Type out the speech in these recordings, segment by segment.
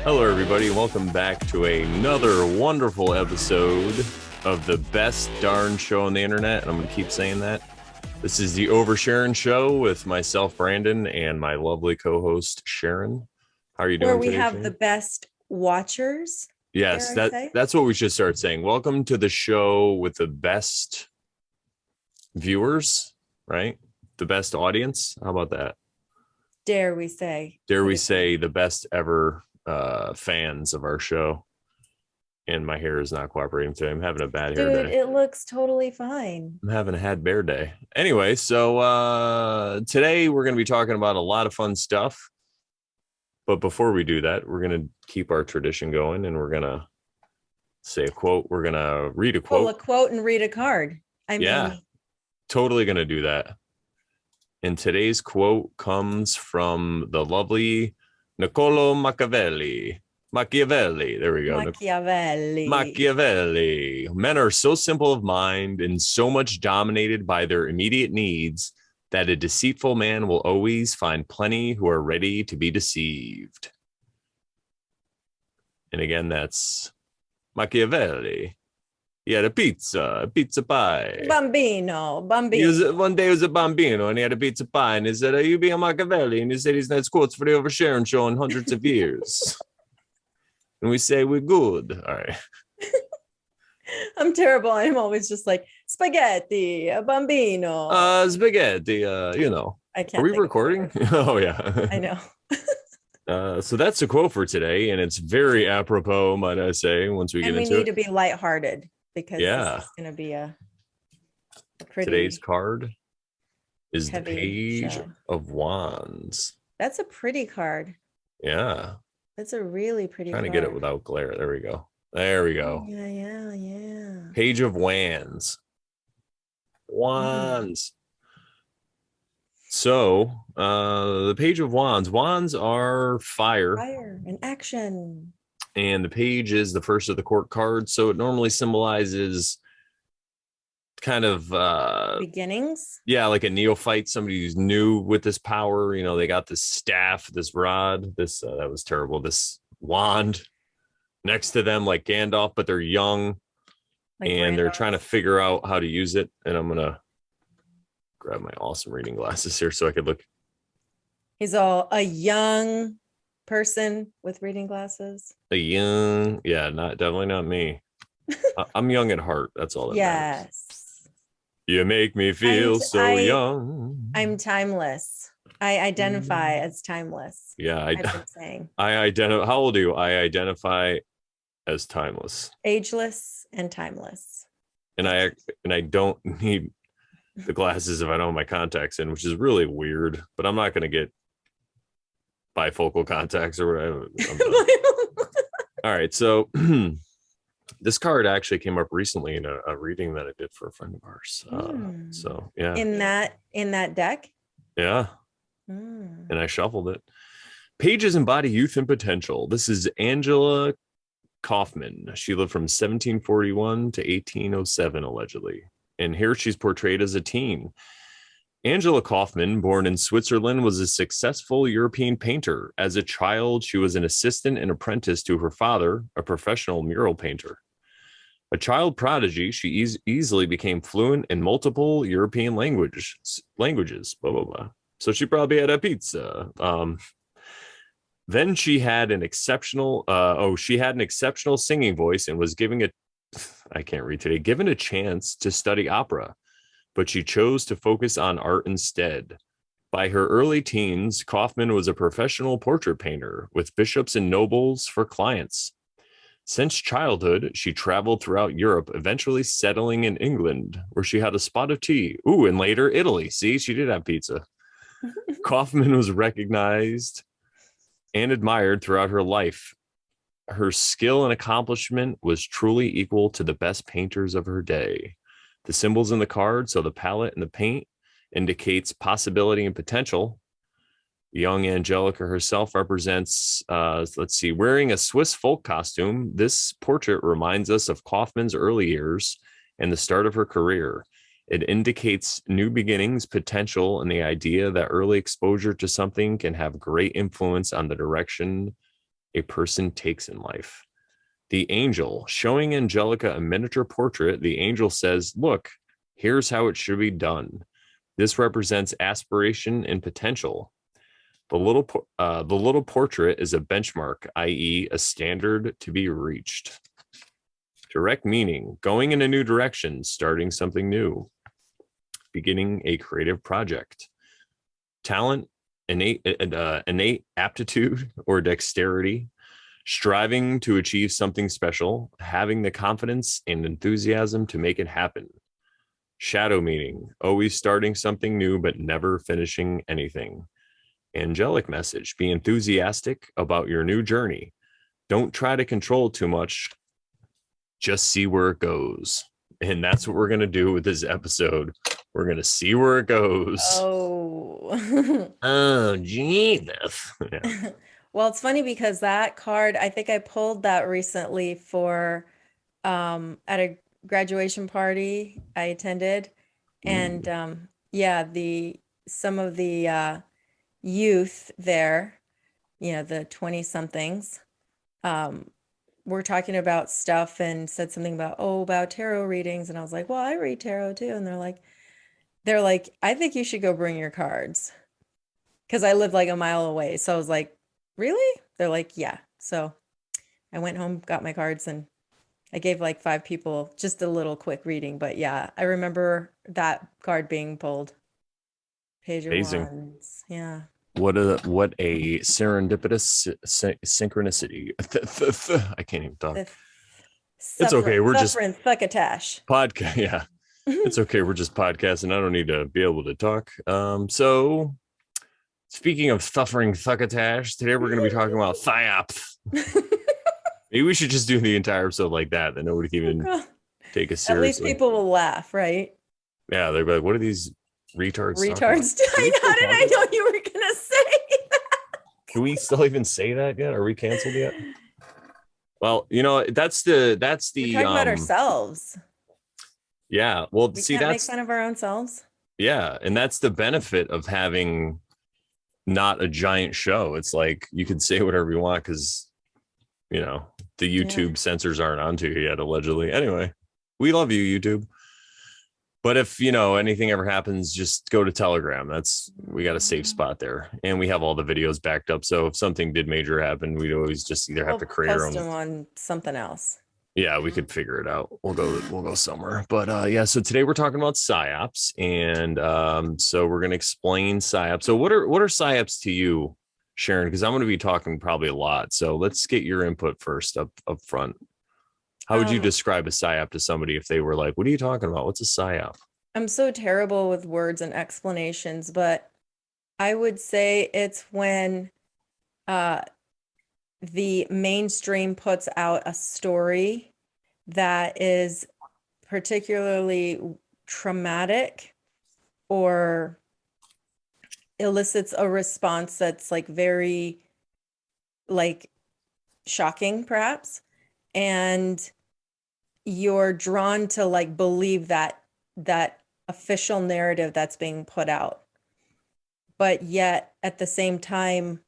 Hello, everybody. Welcome back to another wonderful episode of the best darn show on the internet. And I'm going to keep saying that. This is the Over Sharon show with myself, Brandon, and my lovely co-host, Sharon. How are you doing Where we today, have Sharon? the best watchers. Yes, dare I say? that's what we should start saying. Welcome to the show with the best viewers, right? The best audience. How about that? Dare we say? Dare we say the best ever fans of our show? And my hair is not cooperating today. I'm having a bad hair Dude, day. it looks totally fine. I'm having a had bear day. Anyway, so today we're going to be talking about a lot of fun stuff. But before we do that, we're going to keep our tradition going and we're going to say a quote. We're going to read a quote. Pull a quote and read a card. I mean, totally going to do that. And today's quote comes from the lovely Niccolo Machiavelli. There we go. Machiavelli. Men are so simple of mind and so much dominated by their immediate needs that a deceitful man will always find plenty who are ready to be deceived. And again, that's Machiavelli. He had a pizza pie. Bambino. One day he was a bambino and he had a pizza pie and he said, you be a Machiavelli? And he said he's nice quotes for the Over Sharon show in hundreds of years. And we say we're good. All right. I'm terrible. I'm always just like spaghetti, a bambino. Spaghetti, you know. I can't. Are we recording? Oh, yeah. I know. So that's the quote for today. And it's very apropos, might I say, once we get into it. We need to be lighthearted because this is going to be a pretty. Today's card is the Page show. of Wands. That's a pretty card. Yeah. That's a really pretty card. Trying to get it without glare. There we go. Yeah. Page of Wands. So, the Page of Wands. Wands are fire and action. And the page is the first of the court cards. So it normally symbolizes kind of beginnings. Yeah, like a neophyte, somebody who's new with this power. You know, they got this staff, this rod, this that was terrible, this wand next to them like Gandalf, but they're young and they're trying to figure out how to use it. And I'm gonna grab my awesome reading glasses here so I could look. He's all a young person with reading glasses. Definitely not me. I'm young at heart. That's all that matters. You make me feel young. I'm timeless. I identify as timeless. Yeah, I've been saying. How old are you? I identify as timeless, ageless, and timeless. And I don't need the glasses if I don't have my contacts in, which is really weird. But I'm not going to get bifocal contacts or whatever. All right, so this card actually came up recently in a reading that I did for a friend of ours. So yeah, in that deck. Yeah. And I shuffled it. Pages embody youth and potential. This is Angela Kaufman. She lived from 1741 to 1807, allegedly. And here she's portrayed as a teen. Angela Kaufman, born in Switzerland, was a successful European painter. As a child, she was an assistant and apprentice to her father, a professional mural painter. A child prodigy, she easily became fluent in multiple European languages. Blah, blah, blah. So she probably had a pizza. Then she had an exceptional singing voice and was given a chance to study opera, but she chose to focus on art instead. By her early teens, Kaufman was a professional portrait painter with bishops and nobles for clients. Since childhood, she traveled throughout Europe, eventually settling in England, where she had a spot of tea. Ooh, and later Italy. See, she did have pizza. Kaufman was recognized and admired throughout her life. Her skill and accomplishment was truly equal to the best painters of her day. The symbols in the card, so the palette and the paint, indicates possibility and potential. Young Angelica herself represents, wearing a Swiss folk costume. This portrait reminds us of Kaufman's early years and the start of her career. It indicates new beginnings, potential, and the idea that early exposure to something can have great influence on the direction a person takes in life. The angel, showing Angelica a miniature portrait, the angel says, "Look, here's how it should be done. This represents aspiration and potential. The little portrait is a benchmark, i.e., a standard to be reached." Direct meaning: going in a new direction, starting something new, beginning a creative project. Talent: innate aptitude or dexterity, striving to achieve something special, having the confidence and enthusiasm to make it happen. Shadow meaning: always starting something new but never finishing anything. Angelic message: be enthusiastic about your new journey. Don't try to control too much. Just see where it goes. And that's what we're going to do with this episode. We're going to see where it goes. Oh. Oh, Jesus. Yeah. Well, it's funny because that card, I think I pulled that recently for at a graduation party I attended. And yeah, some of the youth there, the 20 somethings, were talking about stuff and said something about tarot readings. And I was like, well, I read tarot too. And they're like, I think you should go bring your cards. Because I lived like a mile away. So I was like, really? They're like, yeah. So I went home, got my cards, and I gave like 5 people just a little quick reading. But yeah, I remember that card being pulled. Page of Amazing. Wands. Yeah. What a serendipitous synchronicity. I can't even talk. It's okay. We're just succotash. podcast. Yeah. It's okay. We're just podcasting. I don't need to be able to talk. So speaking of suffering succotash, today we're going to be talking about Psy-ops. Maybe we should just do the entire episode like that. Then nobody can even take us seriously. At least people will laugh, right? Yeah, they'll be like, what are these retards? Retards. How did I know you were going to say that? Can we still even say that yet? Are we canceled yet? Well, that's the we're talking about ourselves. Yeah. Well, we can't make fun of our own selves. Yeah. And that's the benefit of having not a giant show. It's like you can say whatever you want because, the YouTube censors aren't onto you yet, allegedly. Anyway, we love you, YouTube. But if, anything ever happens, just go to Telegram. We got a safe spot there. And we have all the videos backed up. So if something did major happen, we'd always just either have to create our own. Post them on something else. Yeah, we could figure it out. We'll go somewhere. But yeah, so today we're talking about Psy-ops. And so we're going to explain Psy-ops. So what are Psy-ops to you, Sharon? Because I'm going to be talking probably a lot. So let's get your input first up front. How would you describe a Psy-op to somebody if they were like, what are you talking about? What's a Psy-op? I'm so terrible with words and explanations, but I would say it's when the mainstream puts out a story that is particularly traumatic or elicits a response that's like very like shocking perhaps, and you're drawn to like believe that official narrative that's being put out, but yet at the same time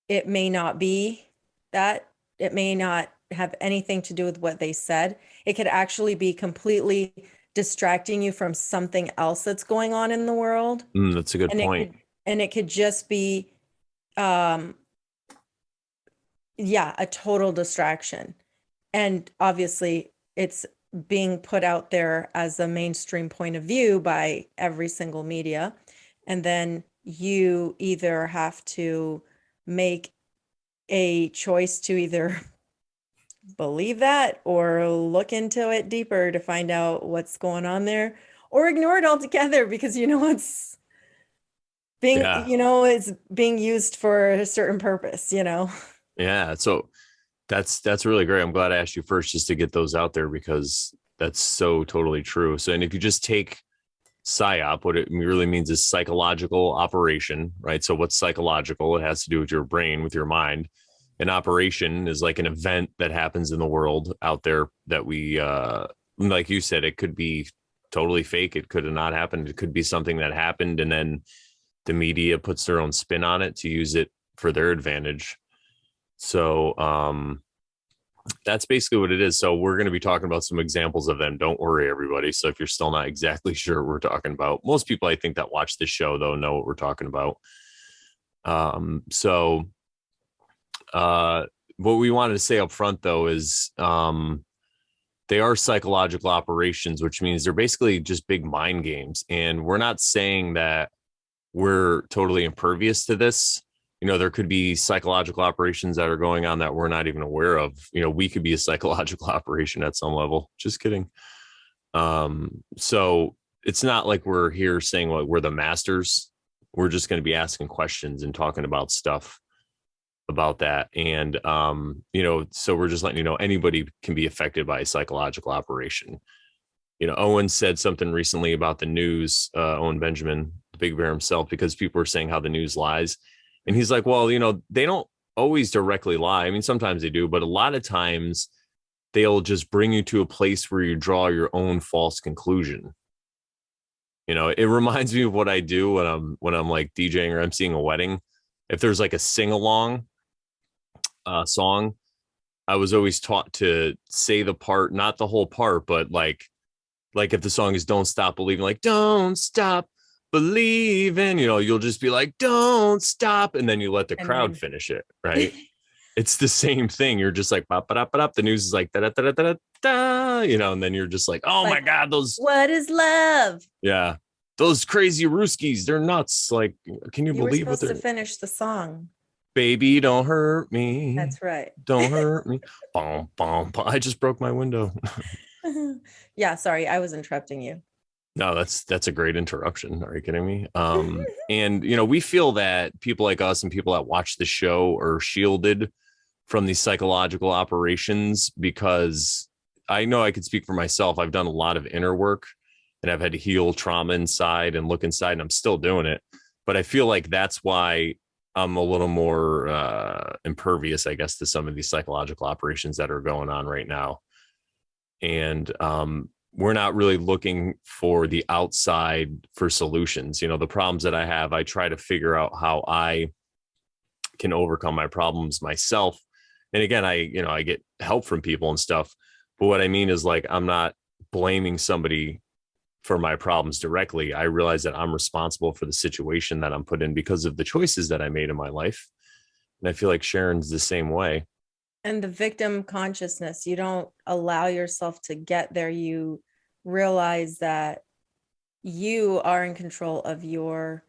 it may not be that. It may not have anything to do with what they said. It could actually be completely distracting you from something else that's going on in the world. That's a good point. It could just be a total distraction. And obviously it's being put out there as a mainstream point of view by every single media. And then you either have to make a choice to either believe that or look into it deeper to find out what's going on there, or ignore it altogether because it's being it's being used for a certain purpose. Yeah, so that's really great. I'm glad I asked you first just to get those out there because that's so totally true. So, and if you just take Psy-op, what it really means is psychological operation, right? So what's psychological? It has to do with your brain, with your mind. An operation is like an event that happens in the world out there that we, like you said, it could be totally fake. It could have not happened. It could be something that happened and then the media puts their own spin on it to use it for their advantage. So that's basically what it is. So we're going to be talking about some examples of them. Don't worry, everybody. So if you're still not exactly sure what we're talking about, most people I think that watch this show though know what we're talking about. So what we wanted to say up front though is they are psychological operations, which means they're basically just big mind games. And we're not saying that we're totally impervious to this. You know, there could be psychological operations that are going on that we're not even aware of. You know, we could be a psychological operation at some level. Just kidding. So it's not like we're here saying like we're the masters. We're just going to be asking questions and talking about stuff about that. And you know, so we're just letting you know anybody can be affected by a psychological operation. You know, Owen said something recently about the news, Owen Benjamin, the big bear himself, because people are saying how the news lies. And he's like, well, you know, they don't always directly lie. I mean, sometimes they do, but a lot of times they'll just bring you to a place where you draw your own false conclusion. You know, it reminds me of what I do when I'm like DJing or emceeing a wedding. If there's like a sing along song, I was always taught to say the part, not the whole part, but like if the song is Don't Stop Believing, like don't stop believing, you know, you'll just be like, don't stop. And then you let the And crowd then finish it. Right. It's the same thing. You're just like, pop it up, the news is like, da, da, da, da, da, da, you know, and then you're just like, oh my like, God, those, what is love? yeah, those crazy Ruskies, they're nuts. Like, can you You were believe what supposed to they're, finish the song. baby, don't hurt me. That's right. Don't hurt me. Boom, boom, boom. I just broke my window. Yeah, sorry, I was interrupting you. No, that's a great interruption. Are you kidding me? And you know, we feel that people like us and people that watch the show are shielded from these psychological operations because I know I could speak for myself. I've done a lot of inner work and I've had to heal trauma inside and look inside, and I'm still doing it. But I feel like that's why I'm a little more impervious, I guess, to some of these psychological operations that are going on right now. And we're not really looking for the outside for solutions. You know, the problems that I have, I try to figure out how I can overcome my problems myself. And again, I get help from people and stuff. But what I mean is like, I'm not blaming somebody for my problems directly. I realize that I'm responsible for the situation that I'm put in because of the choices that I made in my life. And I feel like Sharon's the same way. And the victim consciousness, you don't allow yourself to get there. You realize that you are in control of your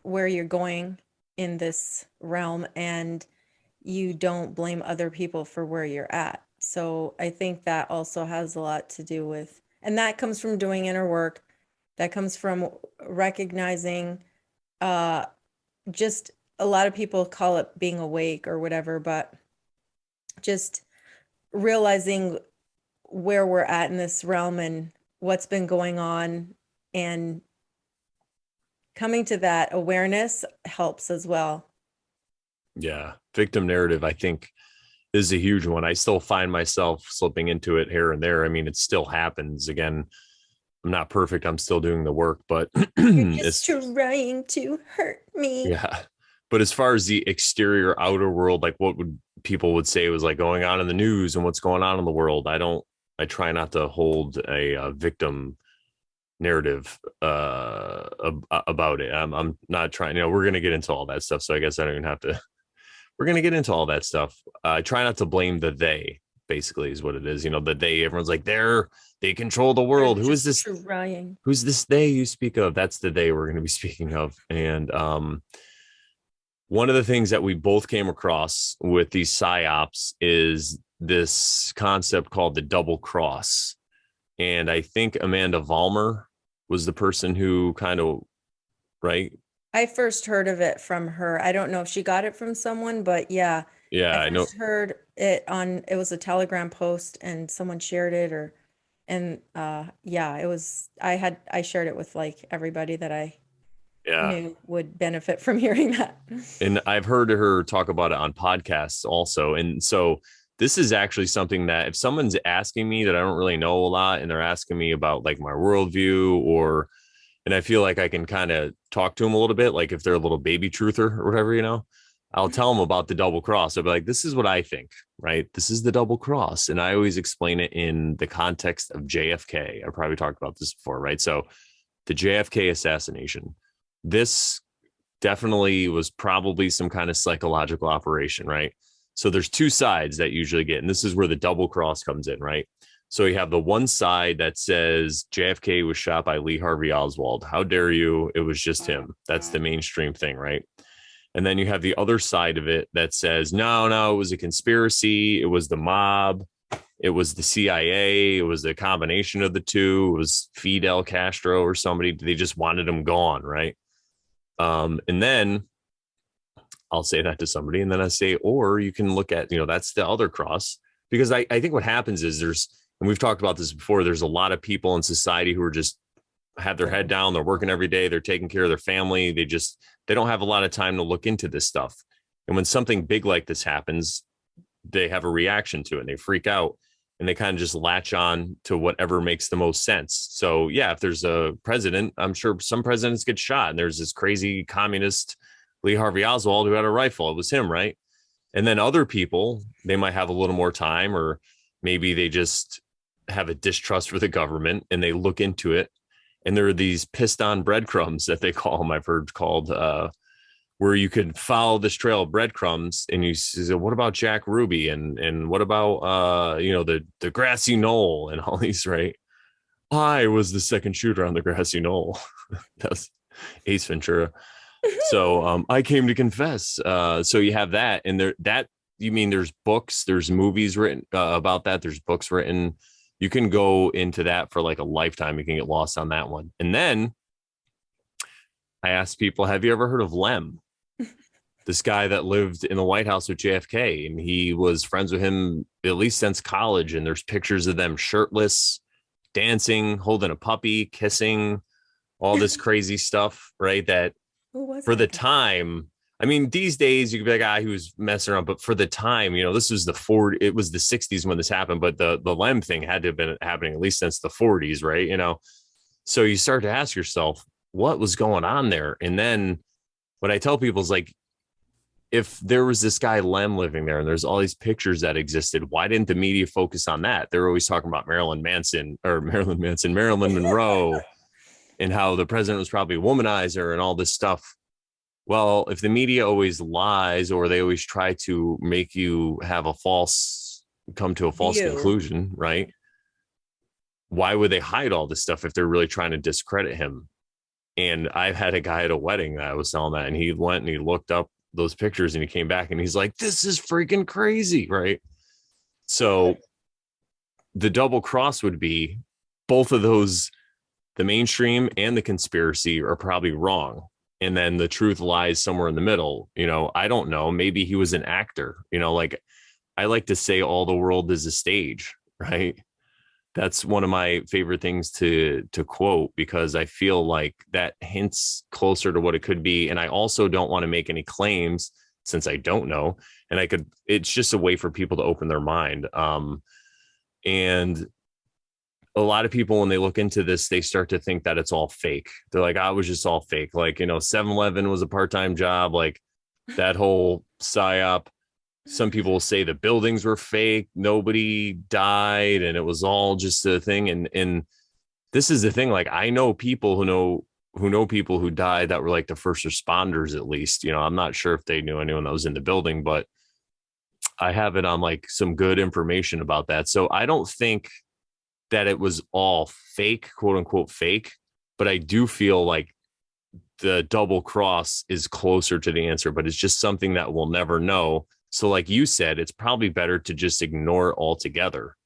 where you're going in this realm, and you don't blame other people for where you're at. So I think that also has a lot to do with, and that comes from doing inner work. That comes from recognizing just a lot of people call it being awake or whatever, but just realizing where we're at in this realm and what's been going on, and coming to that awareness helps as well. Yeah. Victim narrative, I think, is a huge one. I still find myself slipping into it here and there. I mean, it still happens. Again, I'm not perfect. I'm still doing the work, but You're just it's trying to hurt me. yeah. But as far as the exterior outer world, like what would people would say was like going on in the news and what's going on in the world, I try not to hold a victim narrative about it. I'm not trying, you know, we're going to get into all that stuff. So I guess I don't even have to, we're going to get into all that stuff. I try not to blame the they, basically is what it is. You know, the they, everyone's like, they control the world. You're Who is just this? trying. Who's this they you speak of? That's the they we're going to be speaking of. And one of the things that we both came across with these psyops is this concept called the double cross. And I think Amandha Vollmer was the person who kind of, right? I first heard of it from her. I don't know if she got it from someone, but yeah, Yeah, I I know. first heard it on, it was a Telegram post and someone shared it, or, and yeah, it was, I shared it with like everybody that I Yeah. knew would benefit from hearing that. And I've heard her talk about it on podcasts also. And so this is actually something that if someone's asking me that I don't really know a lot and they're asking me about like my worldview or, and I feel like I can kind of talk to them a little bit, like if they're a little baby truther or whatever, you know, I'll tell them about the double cross. I'll be like, this is what I think, right? This is the double cross. And I always explain it in the context of JFK. I probably talked about this before, right? So the JFK assassination, this definitely was probably some kind of psychological operation, right? So there's two sides that usually get, and this is where the double cross comes in, right? So you have the one side that says JFK was shot by Lee Harvey Oswald. How dare you? It was just him. That's the mainstream thing, right? And then you have the other side of it that says, no, it was a conspiracy. It was the mob. It was the CIA. It was a combination of the two. It was Fidel Castro or somebody. They just wanted him gone, right? And then I'll say that to somebody, and then I say, or you can look at, that's the other cross, because I think what happens is and we've talked about this before, there's a lot of people in society who are just have their head down. They're working every day. They're taking care of their family. They don't have a lot of time to look into this stuff. And when something big like this happens, they have a reaction to it and they freak out and they kind of just latch on to whatever makes the most sense. So yeah, if there's a president, I'm sure some presidents get shot, and there's this crazy communist Lee Harvey Oswald who had a rifle. It was him, right? And then other people, they might have a little more time, or maybe they just have a distrust for the government and they look into it. And there are these pissed on breadcrumbs that they call them, I've heard called, where you could follow this trail of breadcrumbs, and you say, what about Jack Ruby? And what about, the grassy knoll and all these, right? I was the second shooter on the grassy knoll. That's Ace Ventura. So I came to confess. So you have that, and there's books, there's movies written about that. There's books written. You can go into that for like a lifetime. You can get lost on that one. And then I asked people, have you ever heard of Lem? This guy that lived in the White House with JFK, and he was friends with him at least since college. And there's pictures of them shirtless, dancing, holding a puppy, kissing, all this crazy stuff, right? That for the time, I mean, these days you could be a guy who's messing around, but for the time, this was it was the 60s when this happened, but the Lem thing had to have been happening at least since the 40s, right? So you start to ask yourself, what was going on there? And then what I tell people is like, if there was this guy Lem living there and there's all these pictures that existed, why didn't the media focus on that? They're always talking about Marilyn Monroe, and how the president was probably a womanizer and all this stuff. Well, if the media always lies, or they always try to make you have come to a false conclusion, right? Why would they hide all this stuff if they're really trying to discredit him? And I've had a guy at a wedding that I was telling that, and he went and he looked up those pictures and he came back and he's like, this is freaking crazy, right? So the double cross would be both of those, the mainstream and the conspiracy, are probably wrong. And then the truth lies somewhere in the middle. I don't know. Maybe he was an actor, like I like to say all the world is a stage, right? That's one of my favorite things to quote, because I feel like that hints closer to what it could be. And I also don't want to make any claims since I don't know. And it's just a way for people to open their mind. And a lot of people, when they look into this, they start to think that it's all fake. They're like, I was just all fake. Like, 7-Eleven was a part-time job, like that whole Psy-op. Some people will say the buildings were fake, nobody died, and it was all just a thing. And this is the thing. Like, I know people who know people who died that were like the first responders, at least. I'm not sure if they knew anyone that was in the building, but I have it on like some good information about that. So I don't think that it was all fake, quote unquote fake, but I do feel like the double cross is closer to the answer, but it's just something that we'll never know. So like you said, it's probably better to just ignore it altogether,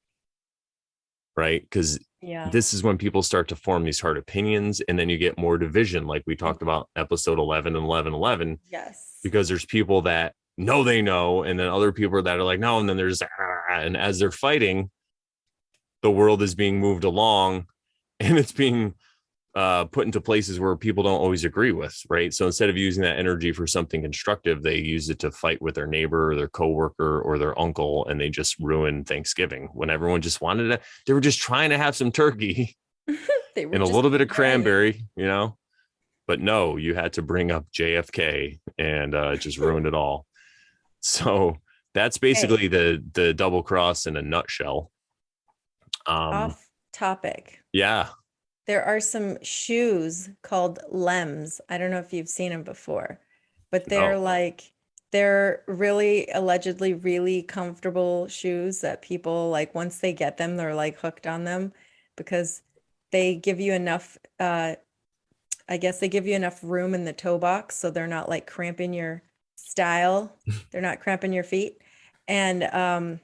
right? Because this is when people start to form these hard opinions, and then you get more division, like we talked about episode 11 and 11. Yes. Because there's people that know they know, and then other people that are like, no, and then there's, and as they're fighting, the world is being moved along, and it's being put into places where people don't always agree with, right? So instead of using that energy for something constructive, they use it to fight with their neighbor or their coworker or their uncle, and they just ruin Thanksgiving when everyone just wanted to. They were just trying to have some turkey and a little bit of cranberry, but no, you had to bring up JFK, and it just ruined it all. So that's Hey, basically the double cross in a nutshell. off topic. Yeah. There are some shoes called Lems. I don't know if you've seen them before, but No. they're really allegedly really comfortable shoes that people like once they get them, they're like hooked on them because they give you enough I guess they give you enough room in the toe box so they're not like cramping your style. They're not cramping your feet. And I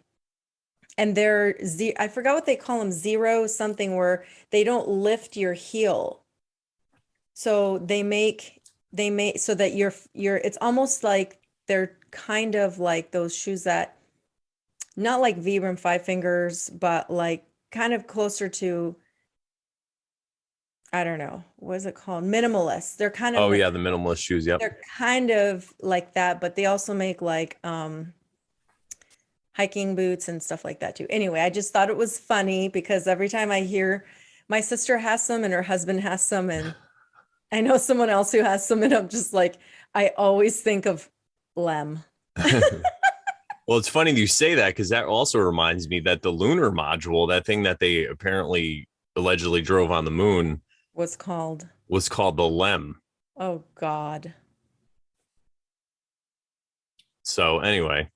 forgot what they call them, zero something where they don't lift your heel. So they make so that you're it's almost like they're kind of like those shoes that not like Vibram Five Fingers, but like kind of closer to I don't know, what is it called? Minimalist. Oh yeah, the minimalist shoes. Yep. They're kind of like that, but they also make like hiking boots and stuff like that too. Anyway, I just thought it was funny because every time I hear my sister has some and her husband has some and I know someone else who has some and I'm just like I always think of Lem. Well, it's funny you say that because that also reminds me that the lunar module, that thing that they apparently allegedly drove on the moon, Was called. was called the LEM. Oh God. So anyway,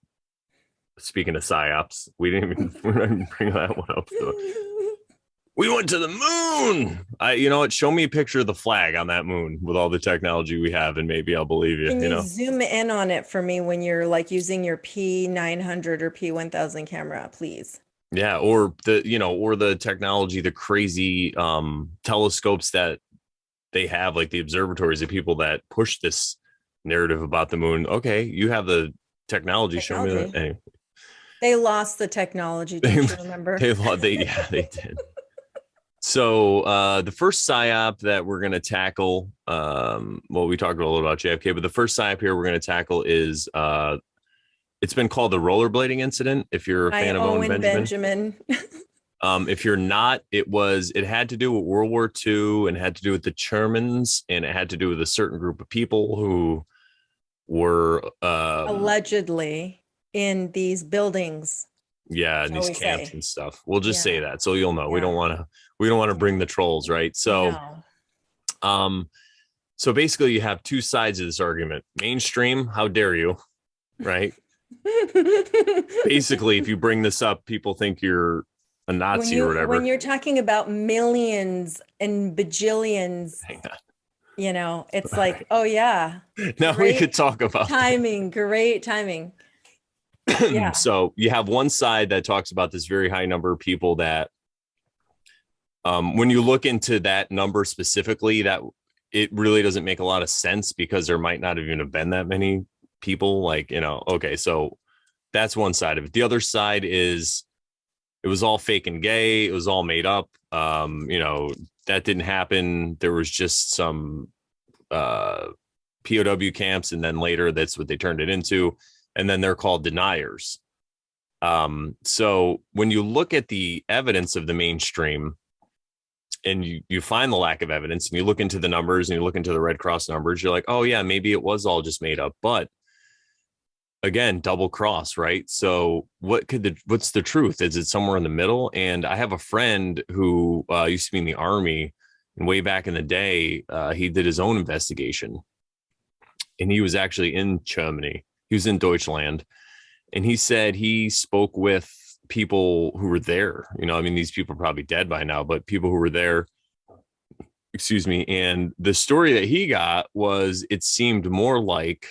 speaking of psyops, we're not even bring that one up. We went to the moon. You know what? Show me a picture of the flag on that moon with all the technology we have, and maybe I'll believe you. Can You you know? zoom in on it for me when you're like using your P900 or P1000 camera, please? Yeah, or or the technology, the crazy telescopes that they have, like the observatories, the people that push this narrative about the moon. Okay, you have the technology. Show me that. Technology. Anyway, They lost the technology, they don't you remember? they did. So the first psyop that we're going to tackle, well, we talked a little about JFK, but the first psyop here we're going to tackle is it's been called the rollerblading incident. If you're a I fan of Owen Owen Benjamin, Benjamin. if you're not, it had to do with World War II and had to do with the Germans, and it had to do with a certain group of people who were Allegedly in these buildings, yeah, in shall these we camps say. and stuff. We'll just say Yeah, that so you'll know. yeah, We don't want to bring yeah. the trolls, right? So No. um so basically you have two sides of this argument. Mainstream, how dare you, right? Basically, if you bring this up, people think you're a Nazi or When whatever. you're talking about millions and bajillions, Hang it's on. like, oh yeah, Now we could great talk about timing, great timing. that. Yeah. So you have one side that talks about this very high number of people that when you look into that number specifically, that it really doesn't make a lot of sense because there might not even have been that many people. Like, okay, so that's one side of it. The other side is it was all fake and gay. It was all made up. That didn't happen. There was just some POW camps, and then later that's what they turned it into. And then they're called deniers. So when you look at the evidence of the mainstream, and you find the lack of evidence and you look into the numbers and you look into the Red Cross numbers, you're like, oh yeah, maybe it was all just made up. But again, double cross, right? So what's the truth? Is it somewhere in the middle? And I have a friend who used to be in the army, and way back in the day, he did his own investigation, and he was actually in Germany. He was in Deutschland, and he said he spoke with people who were there. I mean, these people are probably dead by now, but people who were there, excuse me. And the story that he got was it seemed more like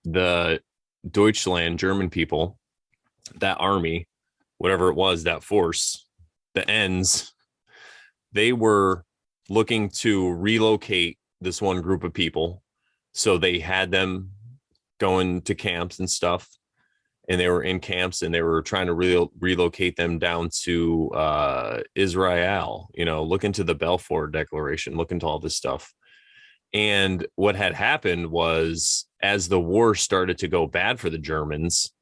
the Deutschland German people, that army, whatever it was, that force, the ends, they were looking to relocate this one group of people. So they had them going to camps and stuff, and they were in camps, and they were trying to relocate them down to Israel, look into the Balfour Declaration, look into all this stuff. And what had happened was, as the war started to go bad for the Germans,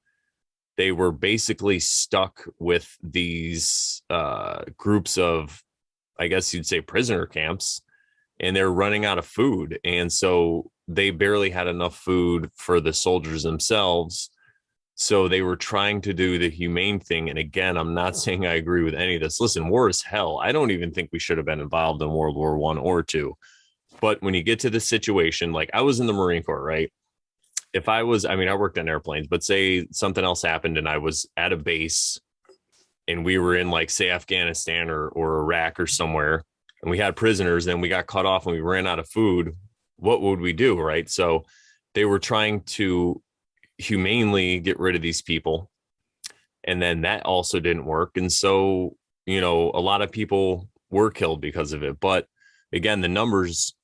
they were basically stuck with these groups of, I guess you'd say, prisoner camps, and they're running out of food. And so they barely had enough food for the soldiers themselves. So they were trying to do the humane thing. And again, I'm not saying I agree with any of this. Listen, war is hell. I don't even think we should have been involved in World War I or II. But when you get to this situation, like I was in the Marine Corps, right? If I was, I mean, I worked on airplanes, but say something else happened and I was at a base and we were in like, say, Afghanistan or Iraq or somewhere, and we had prisoners, then we got cut off and we ran out of food, what would we do, right? So they were trying to humanely get rid of these people. And then that also didn't work. And so, you know, a lot of people were killed because of it. But again, the numbers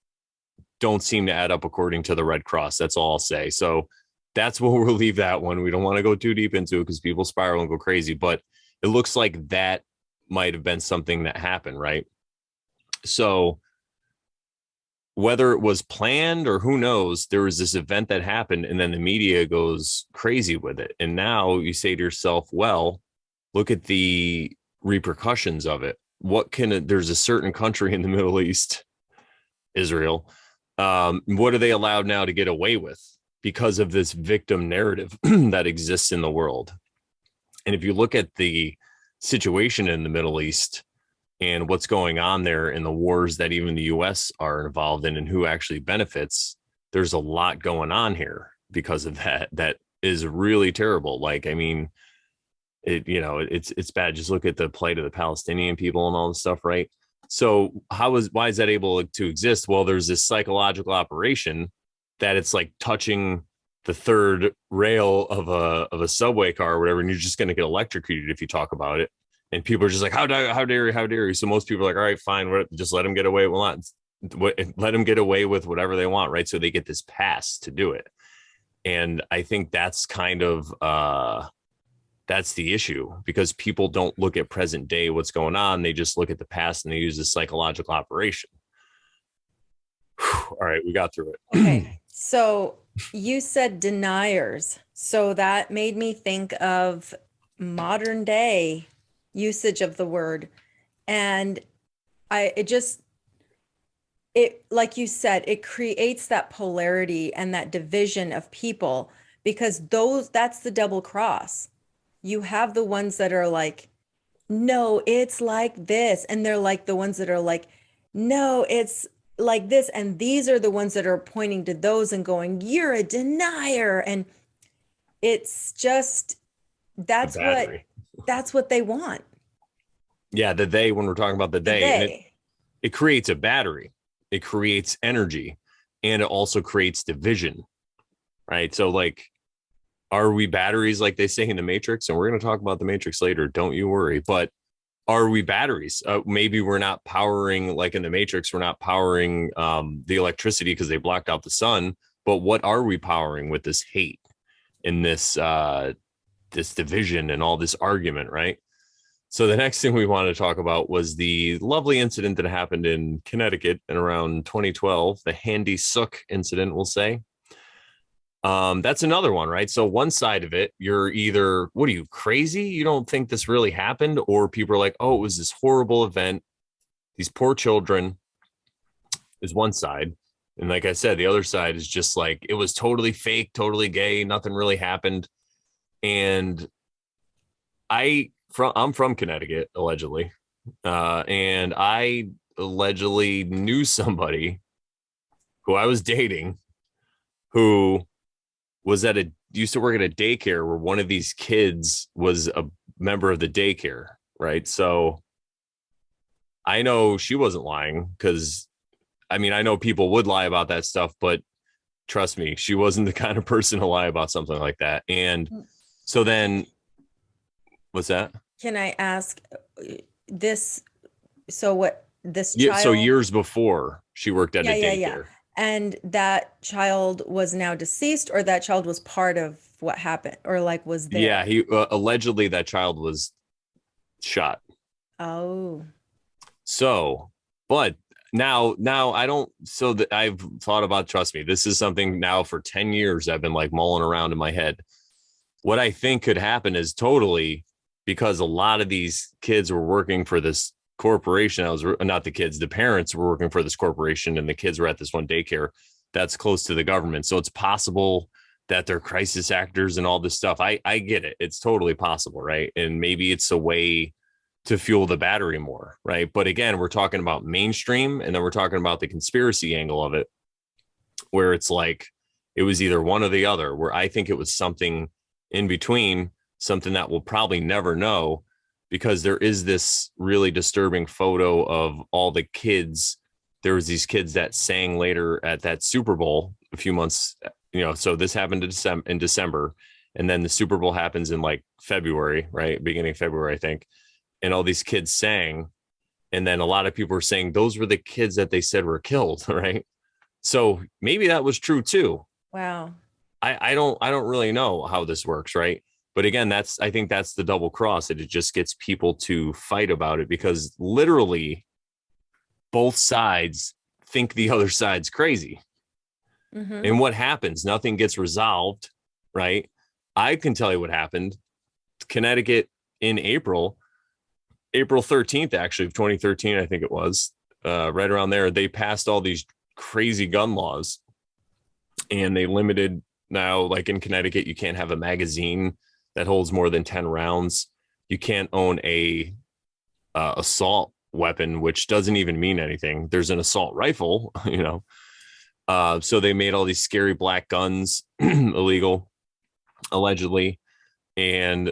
don't seem to add up according to the Red Cross. That's all I'll say. So that's where we'll leave that one. We don't want to go too deep into it because people spiral and go crazy, but it looks like that might have been something that happened, right? So whether it was planned or who knows, there was this event that happened and then the media goes crazy with it. And now you say to yourself, well, look at the repercussions of it. There's a certain country in the Middle East, Israel. What are they allowed now to get away with because of this victim narrative that exists in the world? And if you look at the situation in the Middle East and what's going on there in the wars that even the US are involved in and who actually benefits, there's a lot going on here because of that is really terrible. Like, I mean, it's bad. Just look at the plight of the Palestinian people and all this stuff, right? So why is that able to exist? Well, there's this psychological operation that it's like touching the third rail of a subway car or whatever, and you're just going to get electrocuted if you talk about it. And people are just like, how dare you? So most people are like, all right, fine, just let them get away with whatever they want, right? So they get this pass to do it. And I think that's kind of that's the issue, because people don't look at present day what's going on. They just look at the past and they use a psychological operation. All right, we got through it. Okay, so you said deniers. So that made me think of modern day usage of the word. And it like you said, it creates that polarity and that division of people, because that's the double cross. You have the ones that are like, no, it's like this. And they're like the ones that are like, no, it's like this. And these are the ones that are pointing to those and going, you're a denier. And it's just, that's what they want. Yeah. When we're talking about the day, it creates a battery, it creates energy, and it also creates division, right? So like, are we batteries like they say in the Matrix? And we're going to talk about the Matrix later. Don't you worry. But are we batteries? Maybe we're not powering, like in the Matrix, we're not powering the electricity because they blocked out the sun. But what are we powering with this hate and this division and all this argument, right? So the next thing we wanted to talk about was the lovely incident that happened in Connecticut in around 2012, the Handy Sook incident, we'll say. That's another one, right? So one side of it, you're either, what are you, crazy? You don't think this really happened? Or people are like, oh, it was this horrible event. These poor children is one side. And like I said, the other side is just like, it was totally fake, totally gay. Nothing really happened. And I'm from Connecticut, allegedly. And I allegedly knew somebody who I was dating who used to work at a daycare where one of these kids was a member of the daycare, right? So I know she wasn't lying, because I mean, I know people would lie about that stuff, but trust me, she wasn't the kind of person to lie about something like that. And so then, what's that? Can I ask this? So what this child? So years before, she worked at a daycare. Yeah. And that child was now deceased, or that child was part of what happened, or like was there? Yeah, he allegedly that child was shot. Oh. So, but now I don't. So that I've thought about. Trust me, this is something now for 10 years I've been like mulling around in my head. What I think could happen is totally because a lot of these kids were working for this corporation. The parents were working for this corporation and the kids were at this one daycare. that's close to the government. So it's possible that they're crisis actors and all this stuff. I get it. It's totally possible, right? And maybe it's a way to fuel the battery more, right? But again, we're talking about mainstream, and then we're talking about the conspiracy angle of it, where it's like it was either one or the other, where I think it was something in between, something that we'll probably never know, because there is this really disturbing photo of all the kids. There was these kids that sang later at that Super Bowl a few months, so this happened in December, and then the Super Bowl happens in like February, right? Beginning of February, I think. And all these kids sang. And then a lot of people were saying those were the kids that they said were killed, right? So maybe that was true too. Wow. I don't really know how this works, right? But again, I think that's the double cross, that it just gets people to fight about it, because literally both sides think the other side's crazy. Mm-hmm. And what happens? Nothing gets resolved, right? I can tell you what happened. Connecticut in April 13th, actually, of 2013, I think it was, right around there, they passed all these crazy gun laws, and they limited now, like in Connecticut, you can't have a magazine that holds more than 10 rounds. You can't own a assault weapon, which doesn't even mean anything. There's an assault rifle, so they made all these scary black guns illegal, allegedly. And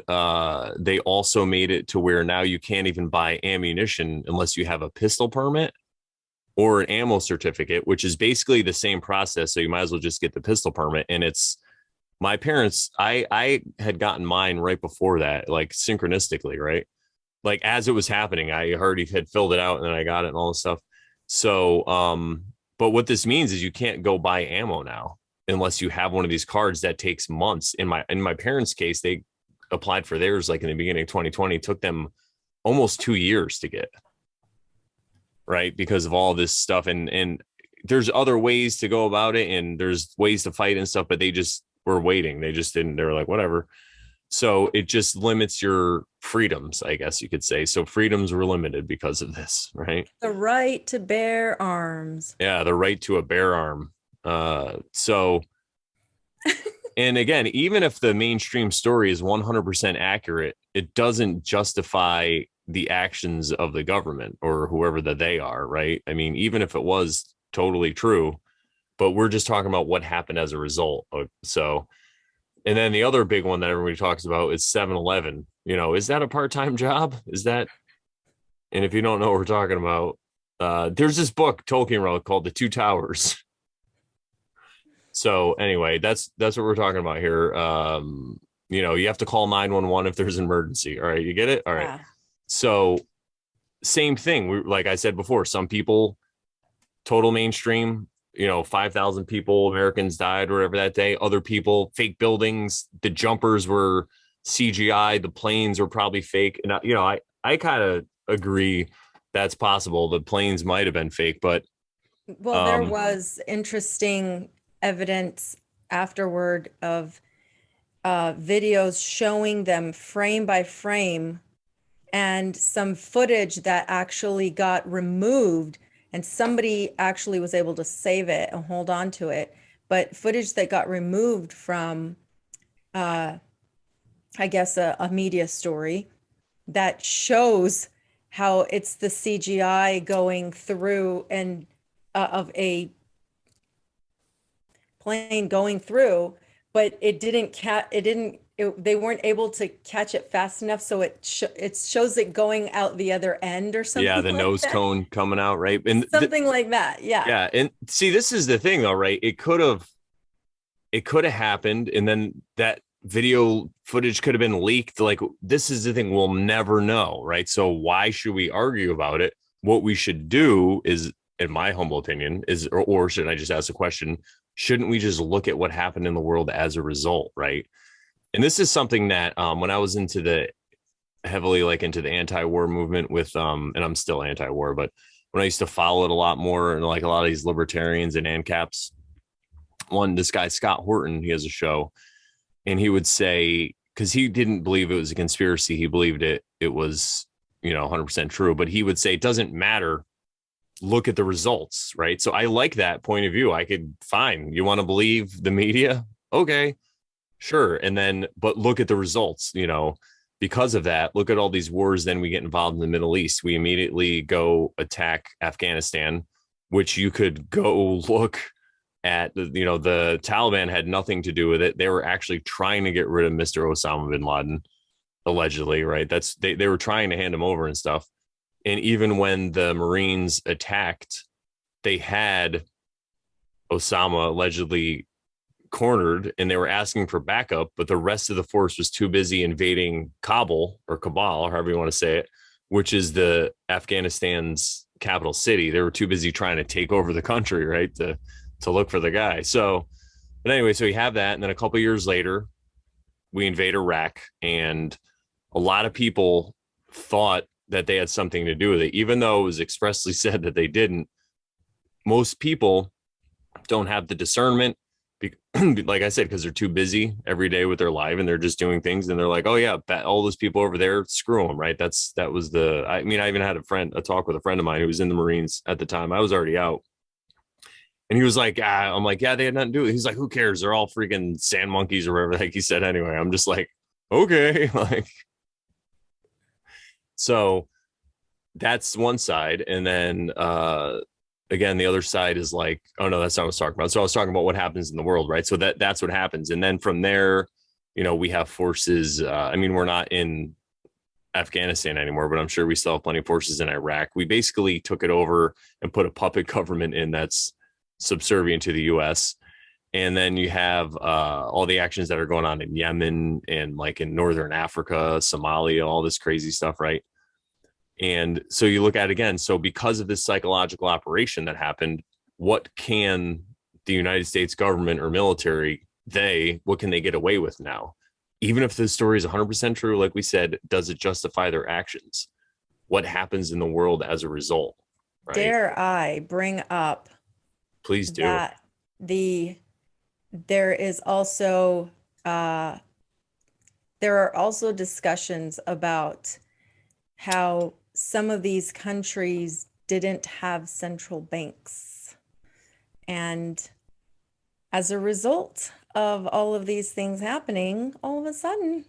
they also made it to where now you can't even buy ammunition unless you have a pistol permit or an ammo certificate, which is basically the same process. So you might as well just get the pistol permit. And it's my parents, I had gotten mine right before that, like synchronistically, right? Like as it was happening, I heard he had filled it out, and then I got it and all this stuff. So, but what this means is you can't go buy ammo now unless you have one of these cards that takes months. In my parents' case, they applied for theirs like in the beginning of 2020. It took them almost 2 years to get, right? Because of all this stuff. And there's other ways to go about it, and there's ways to fight and stuff, but they just were waiting. They just didn't, they were like, whatever. So it just limits your freedoms, I guess you could say. So freedoms were limited because of this, right? The right to bear arms. Yeah, the right to a bear arm. So, and again, even if the mainstream story is 100% accurate, it doesn't justify the actions of the government or whoever that they are, right? I mean, even if it was totally true, but we're just talking about what happened as a result. So, and then the other big one that everybody talks about is 7-Eleven. Is that a part-time job? Is that? And if you don't know what we're talking about, there's this book Tolkien wrote called The Two Towers. So anyway, that's what we're talking about here. You have to call 911 if there's an emergency. All right, you get it? All right. Yeah. So same thing. Like I said before, some people, total mainstream, 5,000 people, Americans died or whatever that day. Other people, fake buildings, the jumpers were CGI, the planes were probably fake. And I kind of agree that's possible. The planes might have been fake, but Well, there was interesting evidence afterward of videos showing them frame by frame, and some footage that actually got removed, and somebody actually was able to save it and hold on to it. But footage that got removed from, I guess, a media story that shows how it's the CGI going through and of a plane going through, but it didn't they weren't able to catch it fast enough, so it shows it going out the other end or something. Yeah, the like nose that. cone coming out, right? And something like that. Yeah. Yeah, and see, this is the thing, though, right? It could have happened, and then that video footage could have been leaked. Like, this is the thing, we'll never know, right? So why should we argue about it? What we should do is, in my humble opinion, is, or should I just ask a question? Shouldn't we just look at what happened in the world as a result, right? And this is something that when I was into the anti-war movement with and I'm still anti-war, but when I used to follow it a lot more, and like a lot of these libertarians and ANCAPs, this guy Scott Horton, he has a show, and he would say, because he didn't believe it was a conspiracy, he believed it was 100% true, but he would say it doesn't matter look at the results, right? So I like that point of view. I could, fine, you want to believe the media? Okay, sure. And then, but look at the results, you know, because of that, look at all these wars. Then we get involved in the Middle East. We immediately go attack Afghanistan, which you could go look at, you know, the Taliban had nothing to do with it. They were actually trying to get rid of Mr. Osama bin Laden, allegedly, right? They were trying to hand him over and stuff. And even when the Marines attacked, they had Osama allegedly cornered and they were asking for backup, but the rest of the force was too busy invading Kabul or Kabul, however you want to say it, which is the Afghanistan's capital city. They were too busy trying to take over the country, right? To look for the guy. So, but anyway, so we have that. And then a couple of years later, we invade Iraq, and a lot of people thought that they had something to do with it, even though it was expressly said that they didn't. Most people don't have the discernment, like I said, because they're too busy every day with their life and they're just doing things. And they're like, oh yeah, all those people over there, screw them, right? I mean, I even had a talk with a friend of mine who was in the Marines at the time. I was already out. And he was like, I'm like, yeah, they had nothing to do with it. He's like, who cares? They're all freaking sand monkeys or whatever, like he said anyway. I'm just like, okay. Like, so that's one side. And then again, the other side is like, oh no, that's not what I was talking about. So I was talking about what happens in the world, right? So that's what happens. And then from there, you know, we have forces. I mean, we're not in Afghanistan anymore, but I'm sure we still have plenty of forces in Iraq. We basically took it over and put a puppet government in that's subservient to the US. And then you have all the actions that are going on in Yemen and like in Northern Africa, Somalia, all this crazy stuff, right? And so you look at it again. So because of this psychological operation that happened, what can the United States government or military, what can they get away with now? Even if the story is 100% true, like we said, does it justify their actions? What happens in the world as a result? Right? Dare I bring up Please do. that there is also there are also discussions about how some of these countries didn't have central banks. And as a result of all of these things happening, all of a sudden.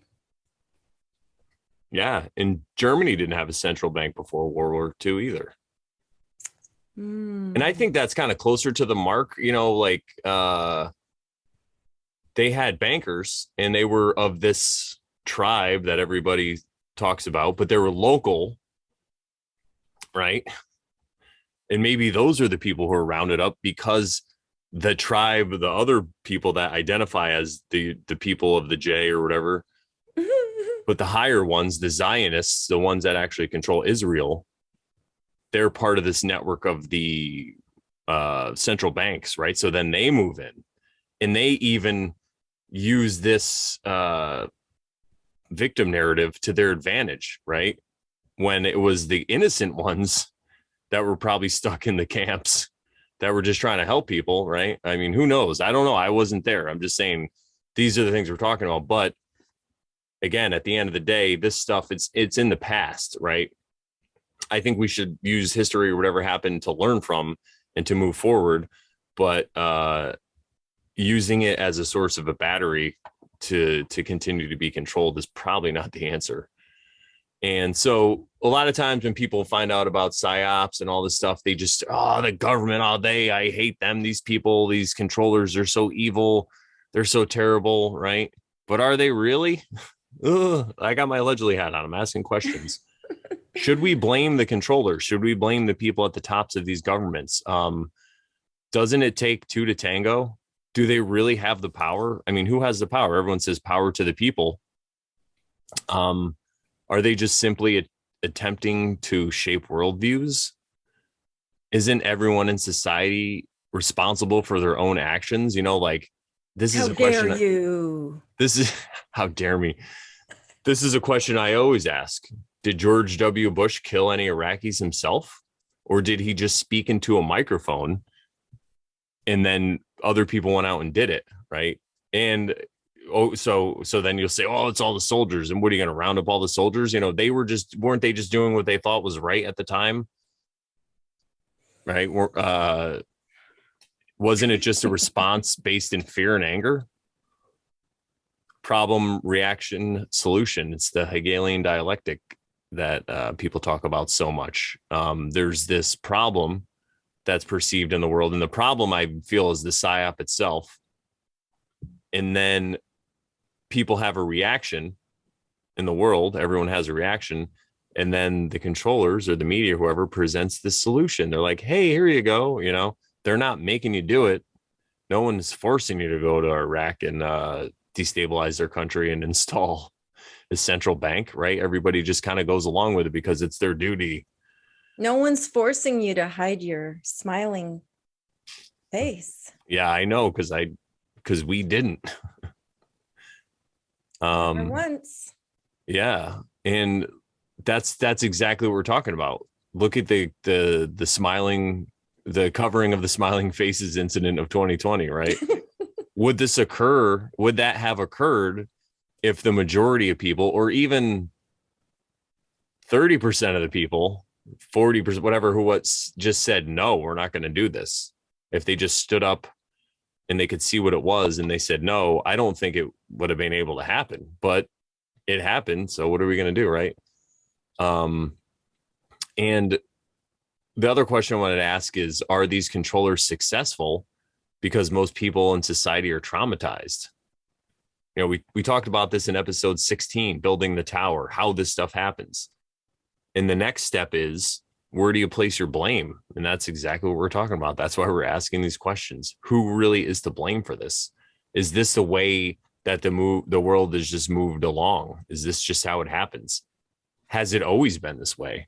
Yeah. And Germany didn't have a central bank before World War II either. And I think that's kind of closer to the mark, you know, like they had bankers and they were of this tribe that everybody talks about, but they were local, right? And maybe those are the people who are rounded up because the tribe, the other people that identify as the people of the J or whatever, but the higher ones, the Zionists, the ones that actually control Israel, they're part of this network of the central banks, right? So then they move in and they even use this victim narrative to their advantage, right? When it was the innocent ones that were probably stuck in the camps that were just trying to help people, right? I mean, who knows? I don't know. I wasn't there. I'm just saying these are the things we're talking about. But again, at the end of the day, this stuff, it's in the past, right? I think we should use history or whatever happened to learn from and to move forward. But using it as a source of a battery to continue to be controlled is probably not the answer. And so a lot of times when people find out about Psy-ops and all this stuff, they just, the government all day, I hate them. These people, these controllers, they're so evil. They're so terrible, right? But are they really? I got my allegedly hat on. I'm asking questions. Should we blame the controllers? Should we blame the people at the tops of these governments? Doesn't it take two to tango? Do they really have the power? I mean, who has the power? Everyone says power to the people. Are they just simply attempting to shape worldviews? Isn't everyone in society responsible for their own actions? You know, like this is a question. How dare you? This is how dare me. This is a question I always ask. Did George W. Bush kill any Iraqis himself? Or did he just speak into a microphone and then other people went out and did it, right? And so then you'll say, oh, it's all the soldiers. And what are you going to round up all the soldiers? You know, weren't they just doing what they thought was right at the time? right? Wasn't it just a response based in fear and anger? Problem, reaction, solution. It's the Hegelian dialectic that people talk about so much. There's this problem that's perceived in the world, and the problem I feel is the Psy-op itself. And then people have a reaction in the world. Everyone has a reaction. And then the controllers or the media, whoever presents this solution, they're like, hey, here you go. You know, they're not making you do it. No one's forcing you to go to Iraq and destabilize their country and install a central bank, right? Everybody just kind of goes along with it because it's their duty. No one's forcing you to hide your smiling face. Yeah, I know, because we didn't. Never once. Yeah, and that's exactly what we're talking about. Look at the smiling, the covering of the smiling faces incident of 2020, right? Would this occur? Would that have occurred if the majority of people, or even 30% of the people, 40%, whatever, who just said, no, we're not going to do this? If they just stood up and they could see what it was and they said, no, I don't think it would have been able to happen, but it happened. So what are we going to do? Right. And the other question I wanted to ask is, are these controllers successful because most people in society are traumatized? You know, we talked about this in episode 16, building the tower, how this stuff happens. And the next step is, where do you place your blame? And that's exactly what we're talking about. That's why we're asking these questions. Who really is to blame for this? Is this the way that the world has just moved along? Is this just how it happens? Has it always been this way?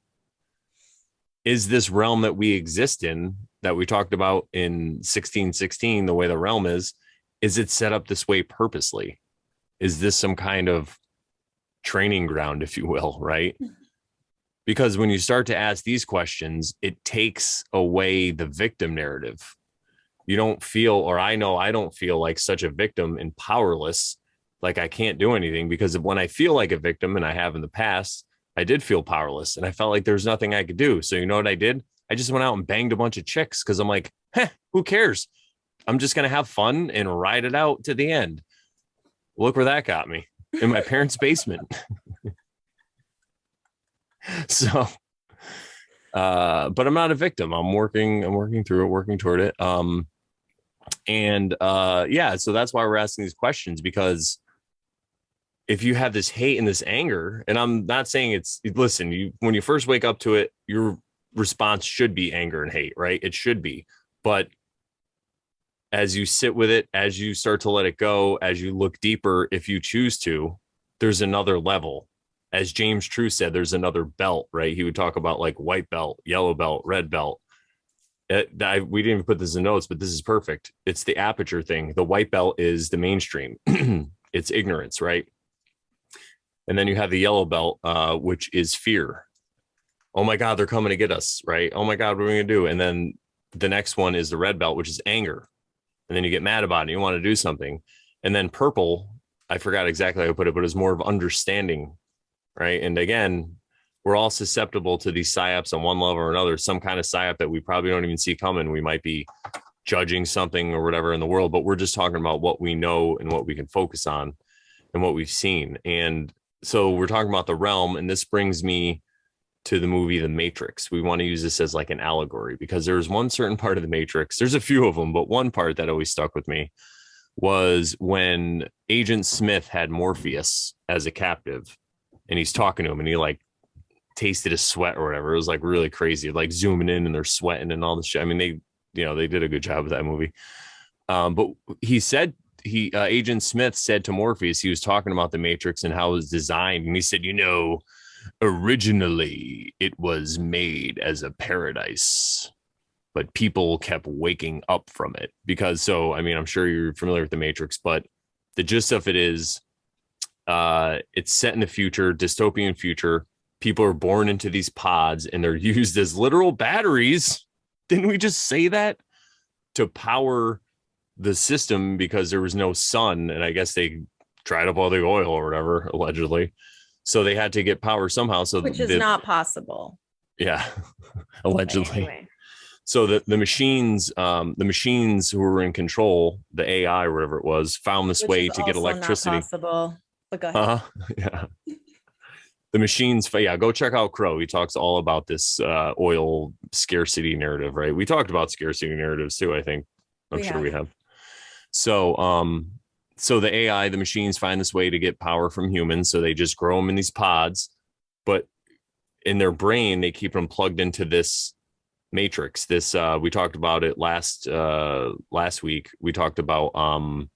Is this realm that we exist in, that we talked about in 1616, the way the realm is it set up this way purposely? Is this some kind of training ground, if you will, right? Because when you start to ask these questions, it takes away the victim narrative. You don't feel, or I know I don't feel like such a victim and powerless, like I can't do anything, because when I feel like a victim, and I have in the past, I did feel powerless and I felt like there's nothing I could do. So you know what I did? I just went out and banged a bunch of chicks because I'm like, who cares? I'm just going to have fun and ride it out to the end. Look where that got me, in my parents' basement. So, but I'm not a victim. I'm working through it, working toward it. Yeah, so that's why we're asking these questions, because if you have this hate and this anger, and I'm not saying listen, when you first wake up to it, your response should be anger and hate, right? It should be. But as you sit with it, as you start to let it go, as you look deeper, if you choose to, there's another level. As James True said, there's another belt, right? He would talk about like white belt, yellow belt, red belt. We didn't even put this in notes, but this is perfect. It's the aperture thing. The white belt is the mainstream. It's ignorance, right? And then you have the yellow belt, which is fear. Oh my God, they're coming to get us, right? Oh my God, what are we going to do? And then the next one is the red belt, which is anger. And then you get mad about it. You want to do something. And then purple, I forgot exactly how I put it, but it's more of understanding, right? And again, we're all susceptible to these psyops on one level or another, some kind of psyop that we probably don't even see coming. We might be judging something or whatever in the world, but we're just talking about what we know and what we can focus on and what we've seen. And so we're talking about the realm, and this brings me to the movie The Matrix. We want to use this as like an allegory, because there's one certain part of the Matrix, there's a few of them, but one part that always stuck with me was when Agent Smith had Morpheus as a captive, and he's talking to him, and he like tasted his sweat or whatever. It was like really crazy, like zooming in and they're sweating and all this shit. I mean, they did a good job with that movie. But he said, Agent Smith said to Morpheus, he was talking about the Matrix and how it was designed. And he said, originally it was made as a paradise, but people kept waking up from it I mean, I'm sure you're familiar with the Matrix, but the gist of it is, it's set in the future, dystopian future. People are born into these pods and they're used as literal batteries. Didn't we just say that? To power the system, because there was no sun. And I guess they dried up all the oil or whatever, allegedly. So they had to get power somehow. So Which is not possible. Yeah, allegedly. Anyway. So the machines who were in control, the AI or whatever it was, found this Which way is to get also not electricity. possible. But go ahead. Yeah. The machines, yeah, go check out Crow. He talks all about this oil scarcity narrative, right? We talked about scarcity narratives too, I think. I'm sure we have. So, so the AI, the machines find this way to get power from humans. So they just grow them in these pods, but in their brain, they keep them plugged into this matrix. This we talked about it last week. We talked about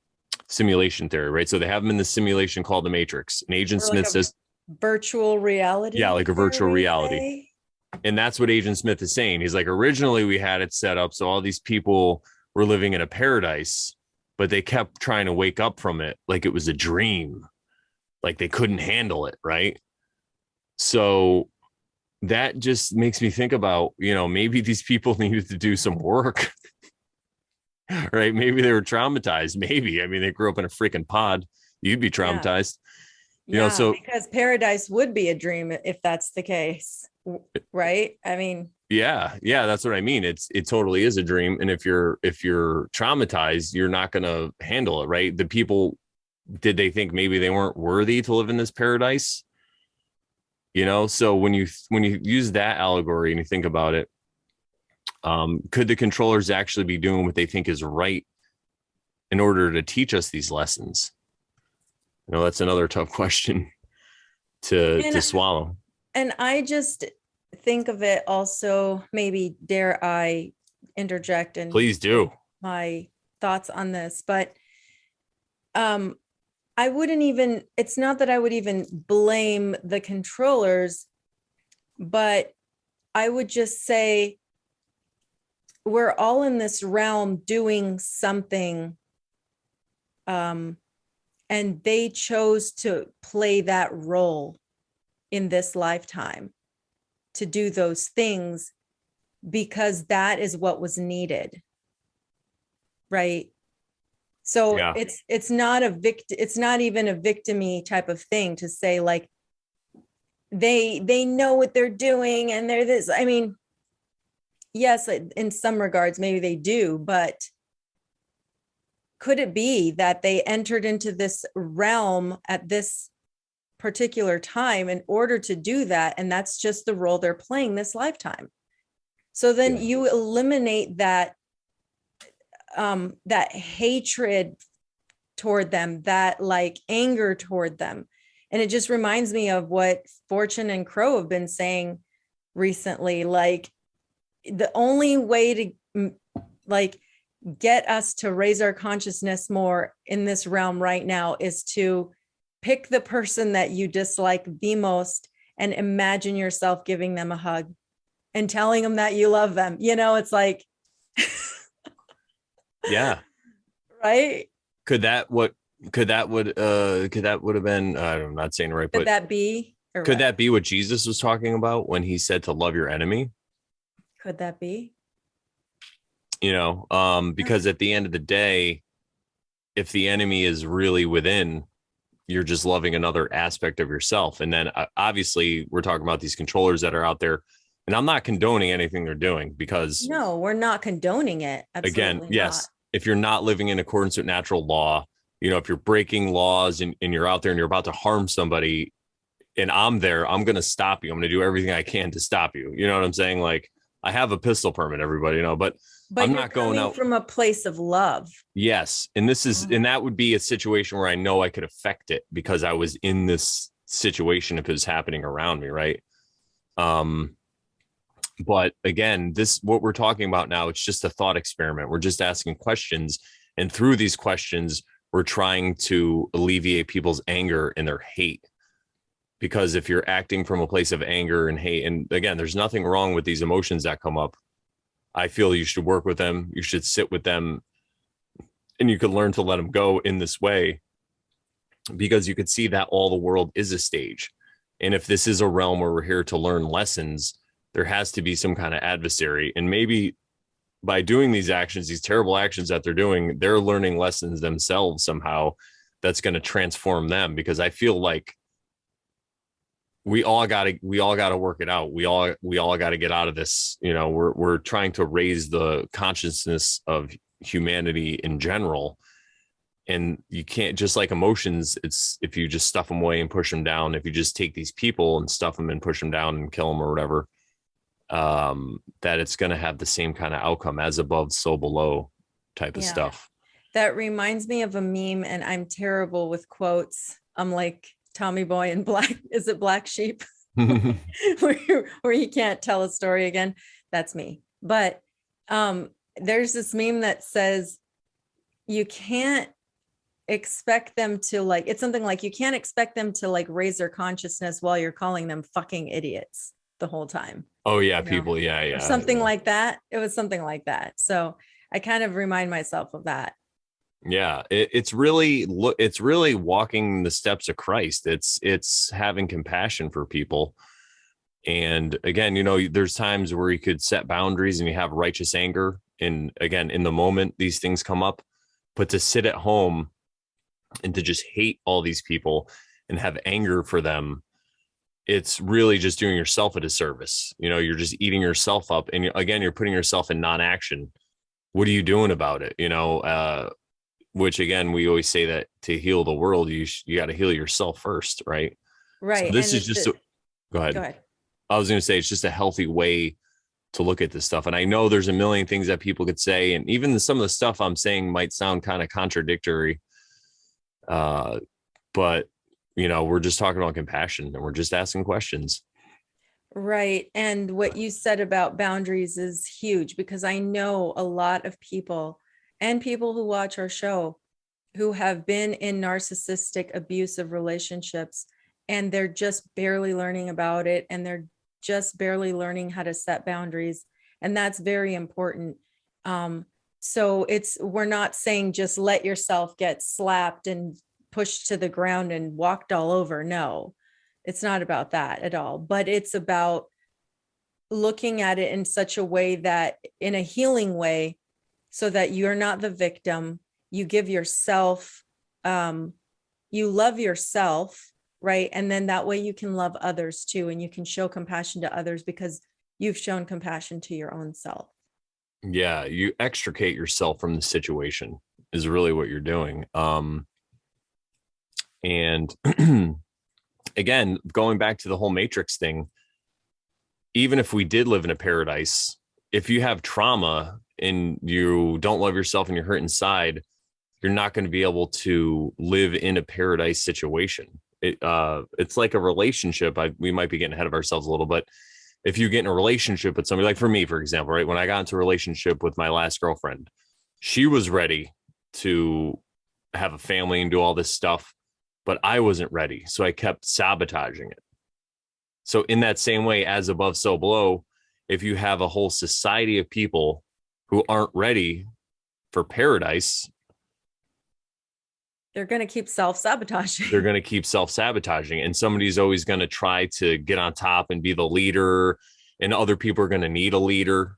simulation theory, right? So they have them in the simulation called the Matrix. And Agent Smith says virtual reality. Yeah, like a virtual reality. And that's what Agent Smith is saying. He's like, originally we had it set up so all these people were living in a paradise, but they kept trying to wake up from it like it was a dream, like they couldn't handle it, right? So that just makes me think about, maybe these people needed to do some work, right? Maybe they were traumatized. Maybe, I mean, they grew up in a freaking pod. You'd be traumatized. Yeah, so because paradise would be a dream if that's the case, right? I mean, yeah, that's what I mean. It totally is a dream, and if you're traumatized, you're not going to handle it, right? The people, did they think maybe they weren't worthy to live in this paradise? So when you use that allegory and you think about it, could the controllers actually be doing what they think is right in order to teach us these lessons? That's another tough question to swallow. And I just think of it also, maybe dare I interject and please do my thoughts on this, but I wouldn't even, it's not that I would even blame the controllers, but I would just say we're all in this realm doing something, and they chose to play that role in this lifetime, to do those things because that is what was needed, right? So yeah. It's not even a victim-y type of thing to say like they know what they're doing and they're this. I mean, yes, in some regards maybe they do, but could it be that they entered into this realm at this particular time in order to do that, and that's just the role they're playing this lifetime? So then you eliminate that that hatred toward them, that like anger toward them. And it just reminds me of what Fortune and Crow have been saying recently, like the only way to like get us to raise our consciousness more in this realm right now is to pick the person that you dislike the most and imagine yourself giving them a hug and telling them that you love them. It's like yeah, right. Could that would have been, I'm not saying it right, but that be, could that be what Jesus was talking about when he said to love your enemy? Could that be? Because at the end of the day, if the enemy is really within, you're just loving another aspect of yourself. And then obviously we're talking about these controllers that are out there, and I'm not condoning anything they're doing, because no, we're not condoning it. Absolutely again, yes, not. If you're not living in accordance with natural law, if you're breaking laws and you're out there and you're about to harm somebody and I'm there, I'm going to stop you. I'm going to do everything I can to stop you. You know what I'm saying? Like, I have a pistol permit, everybody, but I'm not going out from a place of love. Yes. And and that would be a situation where I know I could affect it because I was in this situation if it was happening around me. Right. But again, what we're talking about now, it's just a thought experiment. We're just asking questions. And through these questions, we're trying to alleviate people's anger and their hate. Because if you're acting from a place of anger and hate, and again, there's nothing wrong with these emotions that come up. I feel you should work with them. You should sit with them, and you could learn to let them go in this way, because you could see that all the world is a stage. And if this is a realm where we're here to learn lessons, there has to be some kind of adversary. And maybe by doing these actions, these terrible actions that they're doing, they're learning lessons themselves somehow that's going to transform them. Because I feel like we all gotta work it out. We all gotta get out of this. We're trying to raise the consciousness of humanity in general. And you can't, just like emotions, it's if you just stuff them away and push them down, if you just take these people and stuff them and push them down and kill them or whatever, that it's going to have the same kind of outcome, as above, so below type of stuff. That reminds me of a meme, and I'm terrible with quotes. I'm like Tommy Boy in Black, is it Black Sheep? where you can't tell a story again. That's me. But there's this meme that says you can't expect them to, like, it's something like, you can't expect them to like raise their consciousness while you're calling them fucking idiots the whole time. Oh yeah, people. Yeah. Or something like that. It was something like that. So I kind of remind myself of that. Yeah, it's really walking the steps of Christ. It's having compassion for people. And again, there's times where you could set boundaries and you have righteous anger. And again, in the moment, these things come up. But to sit at home and to just hate all these people and have anger for them, it's really just doing yourself a disservice. You're just eating yourself up. And again, you're putting yourself in non-action. What are you doing about it? Which again, we always say that to heal the world, you got to heal yourself first. Right. Right. So this is just, go ahead. I was going to say, it's just a healthy way to look at this stuff. And I know there's a million things that people could say. And even some of the stuff I'm saying might sound kind of contradictory. But we're just talking about compassion and we're just asking questions. Right. And what you said about boundaries is huge, because I know a lot of people and people who watch our show who have been in narcissistic, abusive relationships, and they're just barely learning about it. And they're just barely learning how to set boundaries. And that's very important. So we're not saying just let yourself get slapped and pushed to the ground and walked all over. No, it's not about that at all. But it's about looking at it in such a way that, in a healing way, so that you're not the victim. You give yourself, you love yourself, right? And then that way you can love others too. And you can show compassion to others because you've shown compassion to your own self. Yeah. You extricate yourself from the situation is really what you're doing. And again, going back to the whole Matrix thing, even if we did live in a paradise, if you have trauma and you don't love yourself and you're hurt inside, you're not going to be able to live in a paradise situation. It's like a relationship. We might be getting ahead of ourselves a little, but if you get in a relationship with somebody, like for me, for example, right, when I got into a relationship with my last girlfriend, she was ready to have a family and do all this stuff, but I wasn't ready. So I kept sabotaging it. So in that same way, as above, so below, if you have a whole society of people who aren't ready for paradise, they're going to keep self-sabotaging. They're going to keep self-sabotaging. And somebody's always going to try to get on top and be the leader. And other people are going to need a leader,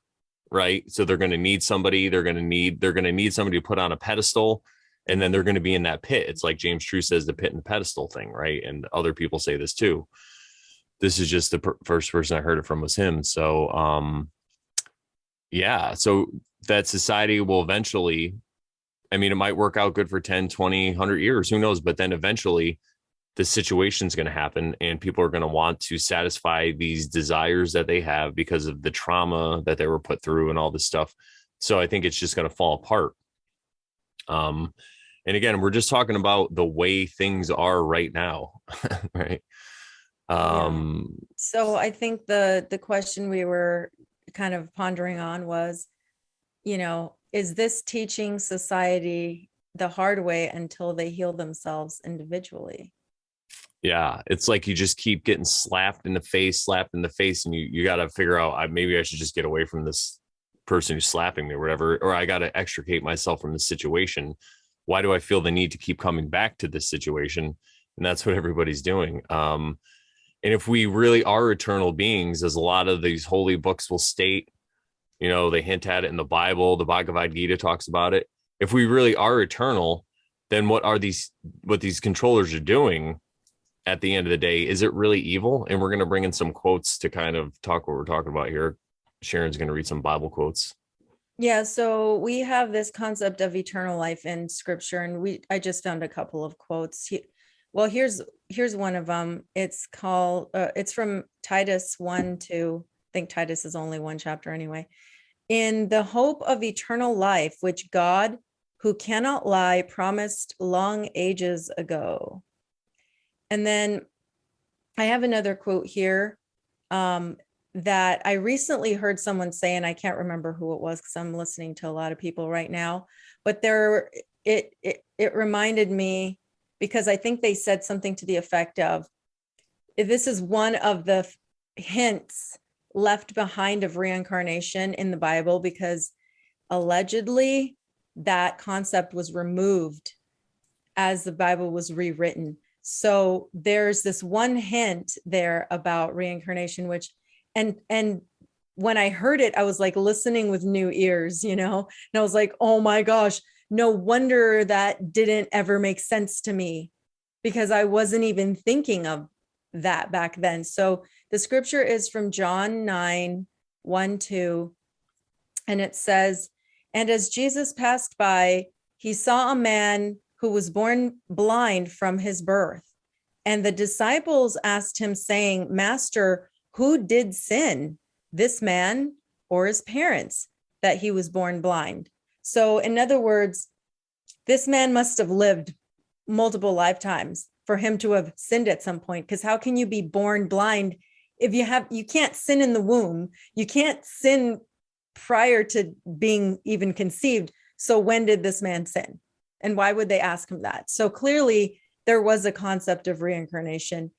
right? So they're going to need somebody. They're going to need somebody to put on a pedestal. And then they're going to be in that pit. It's like James True says, the pit and the pedestal thing, right? And other people say this too. This is just the first person I heard it from was him. So, yeah. So that society will eventually, I mean, it might work out good for 10, 20, 100 years, who knows? But then eventually the situation is going to happen and people are going to want to satisfy these desires that they have because of the trauma that they were put through and all this stuff. So I think it's just going to fall apart. And again, we're just talking about the way things are right now, right? So I think the question we were kind of pondering on was, is this teaching society the hard way until they heal themselves individually? Yeah, it's like you just keep getting slapped in the face, and you got to figure out, maybe I should just get away from this person who's slapping me or whatever, or I got to extricate myself from the situation. Why do I feel the need to keep coming back to this situation? And that's what everybody's doing. And if we really are eternal beings, as a lot of these holy books will state, they hint at it in the Bible, the Bhagavad Gita talks about it. If we really are eternal, then what these controllers are doing at the end of the day, is it really evil? And we're going to bring in some quotes to kind of talk what we're talking about here. Sharon's going to read some Bible quotes. Yeah, so we have this concept of eternal life in scripture, and I just found a couple of quotes. Well, here's one of them. It's called it's from Titus 1:2. I think Titus is only one chapter anyway. In the hope of eternal life, which God, who cannot lie, promised long ages ago. And then I have another quote here that I recently heard someone say, and I can't remember who it was because I'm listening to a lot of people right now, but it reminded me, because I think they said something to the effect of, this is one of the hints left behind of reincarnation in the Bible, because allegedly that concept was removed as the Bible was rewritten. So there's this one hint there about reincarnation, which, and when I heard it, I was like listening with new ears, and I was like, oh my gosh, no wonder that didn't ever make sense to me, because I wasn't even thinking of that back then. So the scripture is from John 9:1-2, and it says, and as Jesus passed by, he saw a man who was born blind from his birth. And the disciples asked him, saying, Master, who did sin, this man or his parents, that he was born blind? So in other words, this man must have lived multiple lifetimes for him to have sinned at some point, because how can you be born blind if you can't sin in the womb, you can't sin prior to being even conceived. So when did this man sin? And why would they ask him that? So clearly there was a concept of reincarnation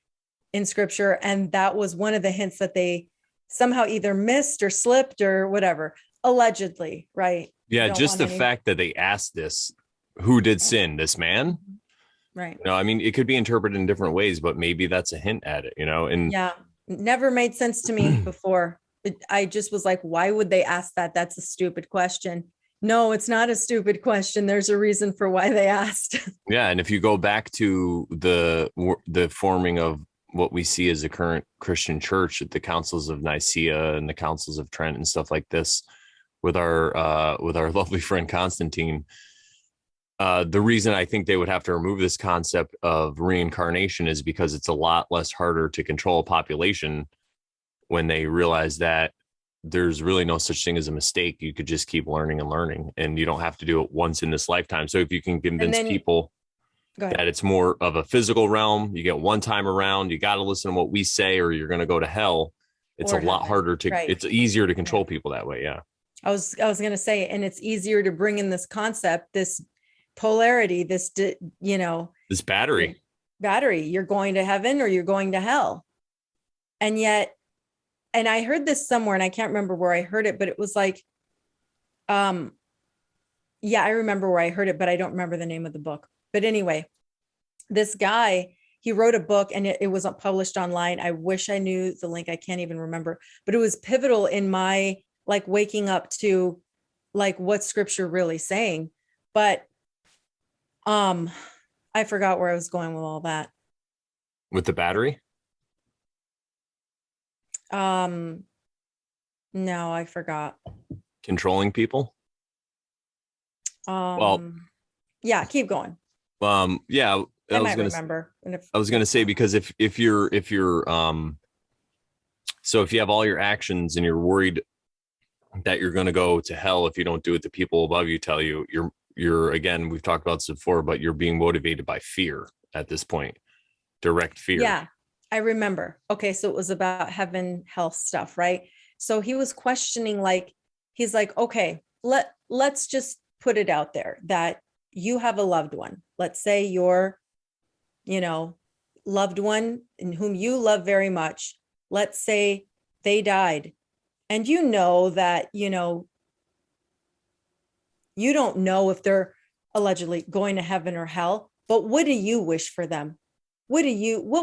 in scripture. And that was one of the hints that they somehow either missed or slipped or whatever, allegedly, right? Yeah, just the fact that they asked this, who did sin, this man? Right. I mean, it could be interpreted in different ways, but maybe that's a hint at it, and yeah, never made sense to me before. I just was like, why would they ask that? That's a stupid question. No, it's not a stupid question. There's a reason for why they asked. Yeah, and if you go back to the forming of what we see as the current Christian church at the councils of Nicaea and the councils of Trent and stuff like this, with our lovely friend Constantine, the reason I think they would have to remove this concept of reincarnation is because it's a lot less harder to control a population when they realize that there's really no such thing as a mistake. You could just keep learning and learning, and you don't have to do it once in this lifetime. So if you can convince people that it's more of a physical realm, you get one time around, you got to listen to what we say or you're going to go to hell. It's a lot harder to, it's easier to control people that way. Yeah. I was going to say, and it's easier to bring in this concept, this polarity, this, this battery, you're going to heaven or you're going to hell. And yet, and I heard this somewhere and I can't remember where I heard it, but it was like, I remember where I heard it, but I don't remember the name of the book. But anyway, this guy, he wrote a book and it was published online. I wish I knew the link. I can't even remember, but it was pivotal in my like waking up to like what scripture really saying. But I forgot where I was going with all that. With the battery? No, I forgot. Controlling people? Yeah, keep going. Yeah, I might remember. I was going to say, because if you're so if you have all your actions and you're worried that you're going to go to hell if you don't do what the people above you tell you, you're again, we've talked about this before, but you're being motivated by fear at this point. Direct fear. Yeah, I remember. Okay, so it was about heaven, hell stuff, right? So he was questioning, like, he's like, okay, let's just put it out there that you have a loved one. Let's say your, loved one in whom you love very much. Let's say they died. And you know that, you don't know if they're allegedly going to heaven or hell, but what do you wish for them? What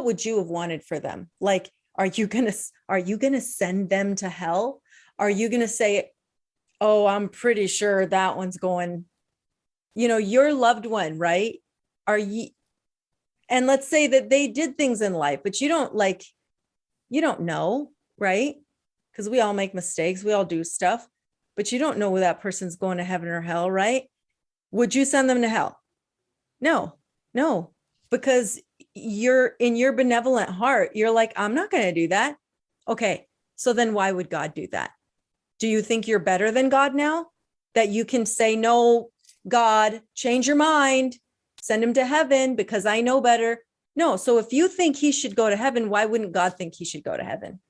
would you have wanted for them? Like, are you going to send them to hell? Are you going to say, oh, I'm pretty sure that one's going, your loved one, right? Are you, And let's say that they did things in life, but you don't know, right? Because we all make mistakes, we all do stuff, but you don't know whether that person's going to heaven or hell, right? Would you send them to hell? No, because you're in your benevolent heart, you're like, I'm not going to do that. Okay, so then why would God do that? Do you think you're better than God now? That you can say, no, God, change your mind, send him to heaven because I know better. No, so if you think he should go to heaven, why wouldn't God think he should go to heaven?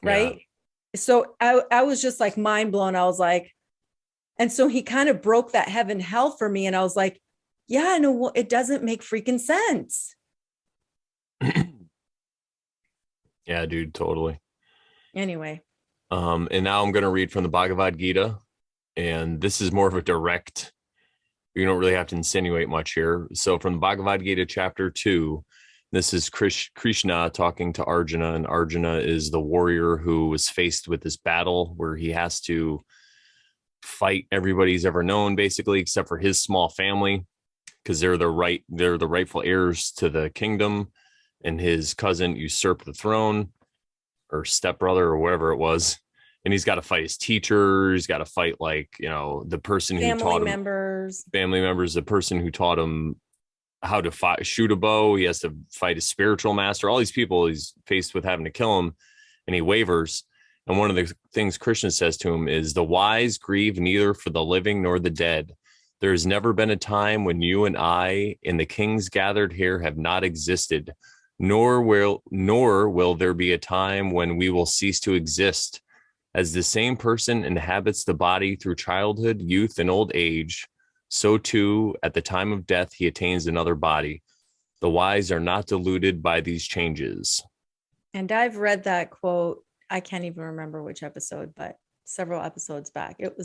Right? Yeah. So I was just like mind blown. I was like, and so he kind of broke that heaven hell for me. And I was like, yeah, no, it doesn't make freaking sense. Yeah, dude, totally. Anyway. And now I'm going to read from the Bhagavad Gita, and this is more of a direct, you don't really have to insinuate much here. So from the Bhagavad Gita, chapter 2, this is Krishna talking to Arjuna, and Arjuna is the warrior who was faced with this battle where he has to fight everybody he's ever known, basically, except for his small family, because they're the rightful heirs to the kingdom, and his cousin usurped the throne, or stepbrother, or whatever it was. And he's got to fight his teacher. He's got to fight, like, the person who taught him, family members, the person who taught him how to shoot a bow. He has to fight his spiritual master. All these people he's faced with having to kill him, and he wavers. And one of the things Krishna says to him is, the wise grieve neither for the living nor the dead. There has never been a time when you and I and the kings gathered here have not existed, nor will there be a time when we will cease to exist. As the same person inhabits the body through childhood, youth, and old age, so too at the time of death he attains another body. The wise are not deluded by these changes. And I've read that quote, I can't even remember which episode, but several episodes back. It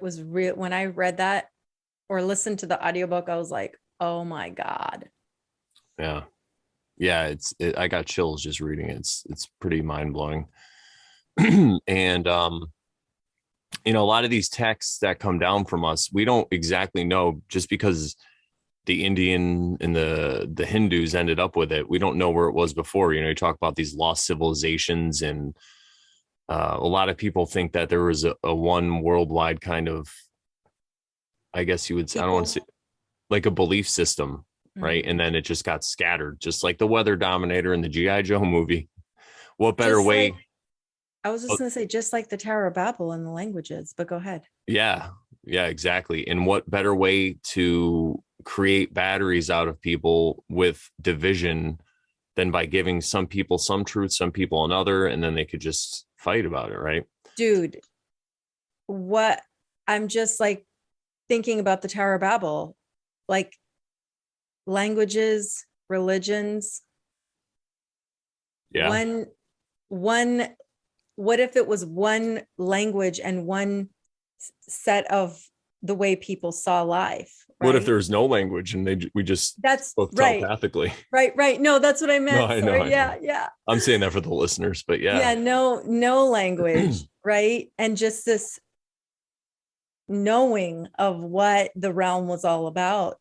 was real. When I read that or listened to the audiobook, I was like, oh my God. Yeah. I got chills just reading it. It's pretty mind-blowing. And a lot of these texts that come down from us, we don't exactly know, just because the Indian and the Hindus ended up with it. We don't know where it was before. You talk about these lost civilizations, and a lot of people think that there was a one worldwide kind of, I guess you would say, I don't want to say, like a belief system, right? And then it just got scattered, just like the Weather Dominator in the G.I. Joe movie. What better way? I was just going to say, just like the Tower of Babel in the languages, but go ahead. Yeah, exactly. And what better way to create batteries out of people with division than by giving some people some truth, some people another, and then they could just fight about it, right? Dude, what I'm just like thinking about the Tower of Babel, like languages, religions. Yeah. One what if it was one language and one set of the way people saw life? Right? What if there was no language and we just spoke telepathically? Right. No, that's what I meant. No, I know. Yeah. I'm saying that for the listeners, but yeah. Yeah, no language, right? And just this knowing of what the realm was all about.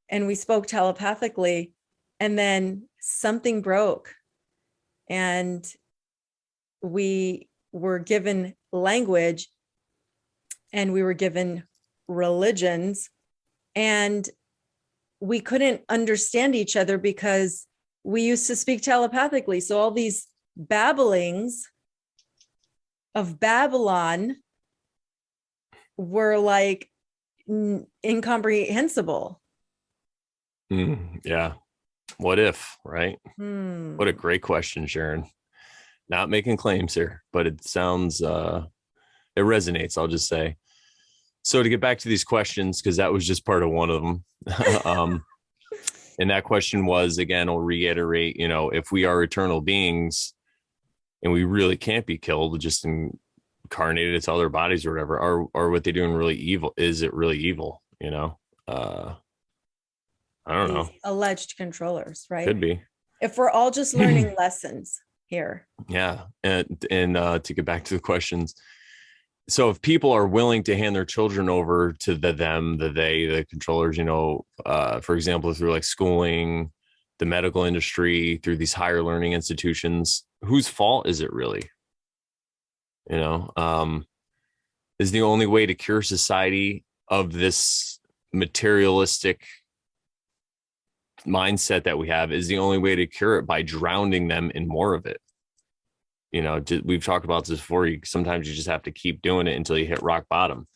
And we spoke telepathically, and then something broke. And we were given language, and we were given religions, and we couldn't understand each other because we used to speak telepathically. So all these babblings of Babylon were like incomprehensible. Yeah. What if, right? What a great question, Sharon. Not making claims here, but it sounds, it resonates, I'll just say. So to get back to these questions, because that was just part of one of them. And that question was, again, I'll reiterate, if we are eternal beings and we really can't be killed, just incarnated into other bodies or whatever, are what they're doing really evil? Is it really evil? I don't know. Alleged controllers, right? Could be. If we're all just learning lessons here. Yeah. And to get back to the questions. So if people are willing to hand their children over to the controllers, for example, through like schooling, the medical industry, through these higher learning institutions. Whose fault is it really? You know, is the only way to cure society of this materialistic mindset that we have, is the only way to cure it by drowning them in more of it. You know, we've talked about this before. Sometimes you just have to keep doing it until you hit rock bottom.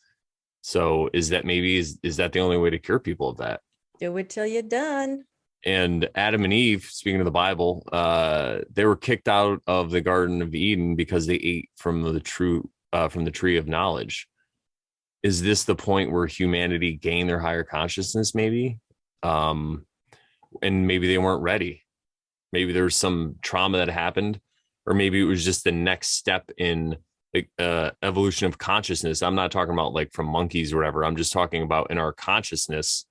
So is that the only way to cure people of that? Do it till you're done. And Adam and Eve, speaking of the Bible, they were kicked out of the Garden of Eden because they ate from the tree of knowledge. Is this the point where humanity gained their higher consciousness? Maybe, and maybe they weren't ready. Maybe there was some trauma that happened, or maybe it was just the next step in evolution of consciousness. I'm not talking about like from monkeys or whatever. I'm just talking about in our consciousness,